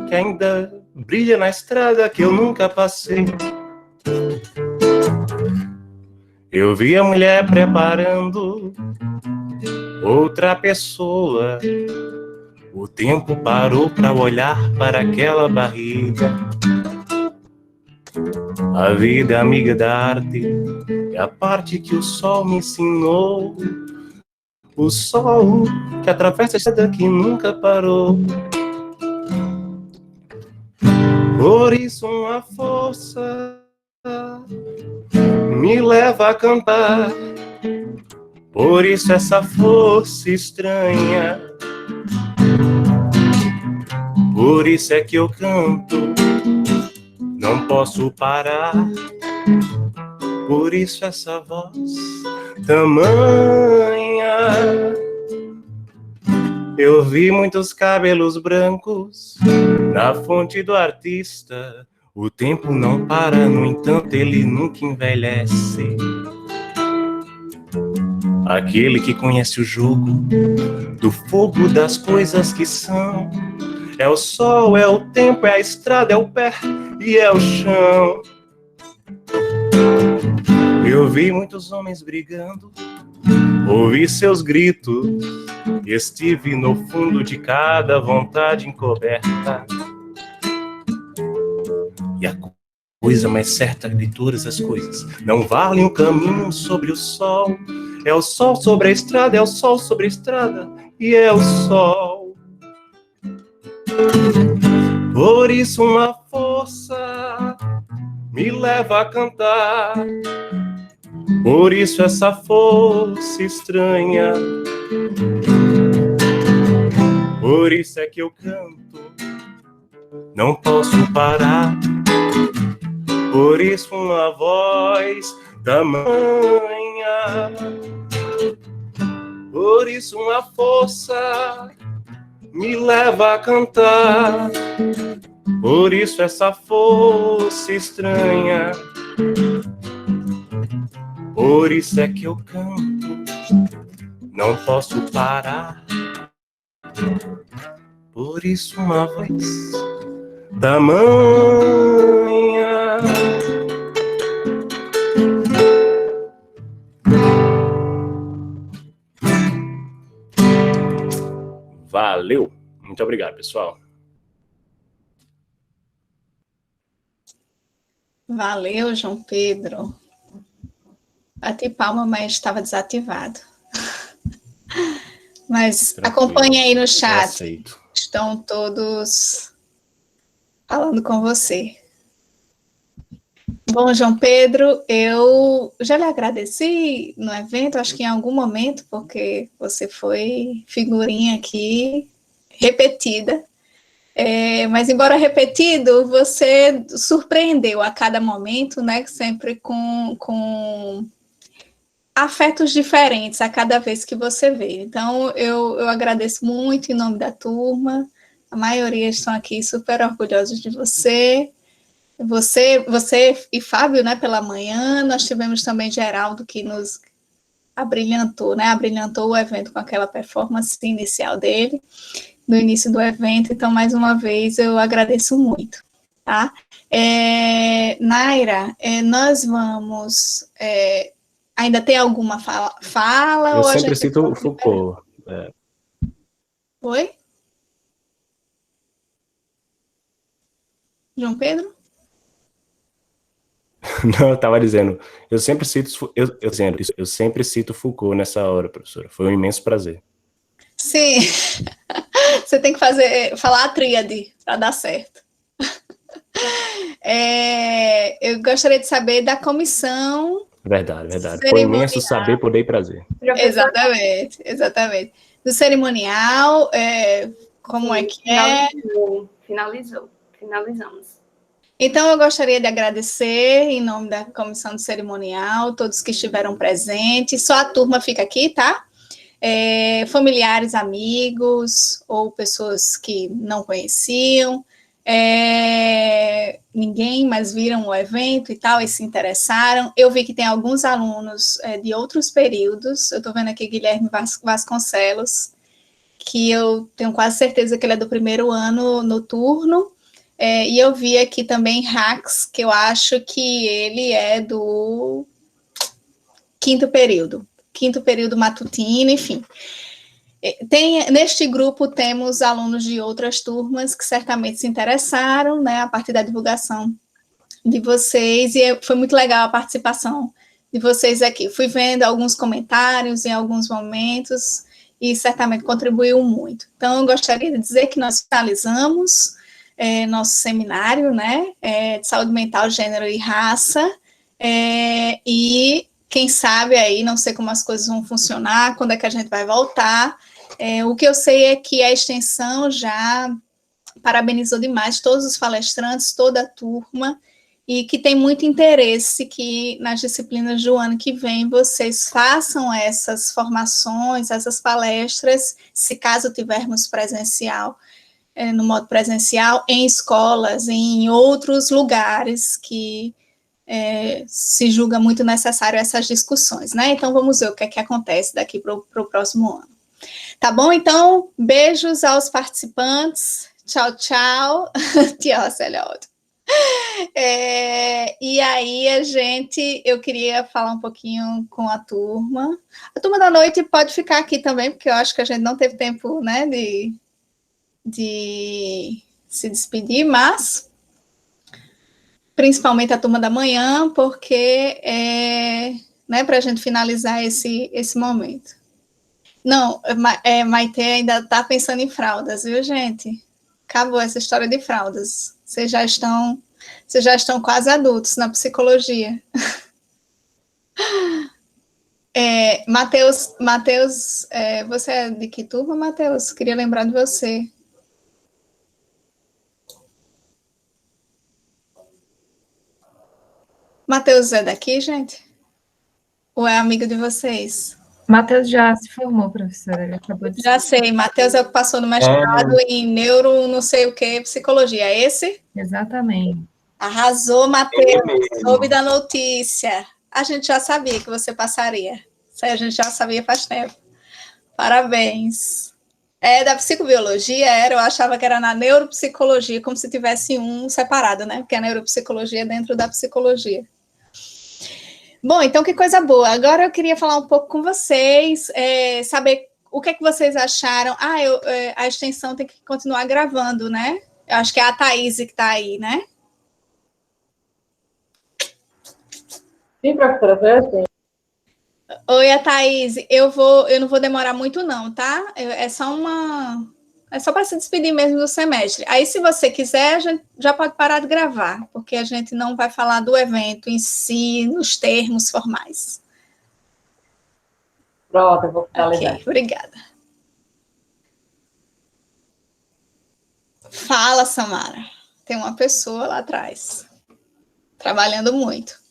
que ainda brilha na estrada que eu nunca passei. Eu vi a mulher preparando outra pessoa. O tempo parou para olhar para aquela barriga. A vida é amiga da arte, é a parte que o sol me ensinou. O sol que atravessa a estrada que nunca parou. Por isso uma força me leva a cantar. Por isso essa força estranha. Por isso é que eu canto, não posso parar. Por isso essa voz tamanha. Eu vi muitos cabelos brancos na fonte do artista. O tempo não para, no entanto ele nunca envelhece. Aquele que conhece o jogo do fogo das coisas que são. É o sol, é o tempo, é a estrada, é o pé e é o chão. Eu vi muitos homens brigando Ouvi seus gritos, estive no fundo de cada vontade encoberta. E a coisa mais certa de todas as coisas não valem o caminho sobre o sol. É o sol sobre a estrada, é o sol sobre a estrada, e é o sol. Por isso uma força me leva a cantar. Por isso essa força estranha. Por isso é que eu canto, não posso parar. Por isso uma voz tamanha. Por isso uma força me leva a cantar. Por isso essa força estranha. Por isso é que eu canto, não posso parar. Por isso uma voz tamanha. Valeu! Muito obrigado, pessoal. Valeu, João Pedro. Bati palma, mas estava desativado. Mas Tranquilo. acompanhe aí no chat. Aceito. Estão todos falando com você. Bom, João Pedro, eu já lhe agradeci no evento, acho que em algum momento, porque você foi figurinha aqui, repetida. Mas, embora repetido, você surpreendeu a cada momento, né? Sempre com afetos diferentes a cada vez que você veio. Então, eu agradeço muito em nome da turma. A maioria estão aqui super orgulhosos de você. Você e Fábio, né, pela manhã. Nós tivemos também Geraldo, que nos abrilhantou, né? Abrilhantou o evento com aquela performance inicial dele, no início do evento. Então, mais uma vez, eu agradeço muito, tá? Naira, nós vamos... ainda tem alguma fala? Eu ou sempre a gente cito o Foucault. Oi? João Pedro? Não, eu estava dizendo, eu sempre cito Foucault nessa hora, professora. Foi um imenso prazer. Sim, você tem que falar a tríade para dar certo. Eu gostaria de saber da comissão. Verdade. Foi imenso saber, poder e prazer. Exatamente. Do cerimonial, como é que é? Finalizamos. Então, eu gostaria de agradecer, em nome da comissão do cerimonial, todos que estiveram presentes. Só a turma fica aqui, tá? Familiares, amigos, ou pessoas que não conheciam, ninguém, mas viram o evento e tal, e se interessaram. Eu vi que tem alguns alunos de outros períodos. Eu estou vendo aqui Guilherme Vasconcelos, que eu tenho quase certeza que ele é do primeiro ano noturno. E eu vi aqui também Rax, que eu acho que ele é do quinto período matutino, enfim. Neste grupo temos alunos de outras turmas que certamente se interessaram, né, a partir da divulgação de vocês, e foi muito legal a participação de vocês aqui. Fui vendo alguns comentários em alguns momentos, e certamente contribuiu muito. Então, eu gostaria de dizer que nós finalizamos nosso seminário, né, de saúde mental, gênero e raça, e quem sabe aí, não sei como as coisas vão funcionar, quando é que a gente vai voltar. O que eu sei é que a extensão já parabenizou demais todos os palestrantes, toda a turma, e que tem muito interesse que nas disciplinas do ano que vem vocês façam essas formações, essas palestras, se caso tivermos presencial, no modo presencial, em escolas, em outros lugares que se julga muito necessário essas discussões, né? Então, vamos ver o que é que acontece daqui para o próximo ano. Tá bom? Então, beijos aos participantes. Tchau, tchau. Tchau, Célio. E aí eu queria falar um pouquinho com a turma. A turma da noite pode ficar aqui também, porque eu acho que a gente não teve tempo, né, de se despedir, mas principalmente a turma da manhã, porque né, para a gente finalizar esse momento. Não, Maite ainda está pensando em fraldas, viu, gente? Acabou essa história de fraldas. Vocês já estão quase adultos na psicologia. Matheus, você é de que turma, Matheus? Queria lembrar de você. Matheus é daqui, gente? Ou é amigo de vocês? Matheus já se formou, professora. Ele acabou de Já sei, Matheus é o que passou no mestrado em neuro, não sei o que, psicologia. É esse? Exatamente. Arrasou, Matheus. Soube da notícia. A gente já sabia que você passaria. Isso aí a gente já sabia faz tempo. Parabéns. É da psicobiologia, eu achava que era na neuropsicologia, como se tivesse um separado, né? Porque a neuropsicologia é dentro da psicologia. Bom, então que coisa boa. Agora eu queria falar um pouco com vocês, saber o que é que vocês acharam. A extensão tem que continuar gravando, né? Eu acho que é a Thaís que está aí, né? Sim, professora, foi assim. Oi, a Thaís, eu não vou demorar muito não, tá? É só para se despedir mesmo do semestre. Aí, se você quiser, a gente já pode parar de gravar, porque a gente não vai falar do evento em si, nos termos formais. Pronto, eu vou finalizar. Ok, obrigada. Fala, Samara. Tem uma pessoa lá atrás, trabalhando muito.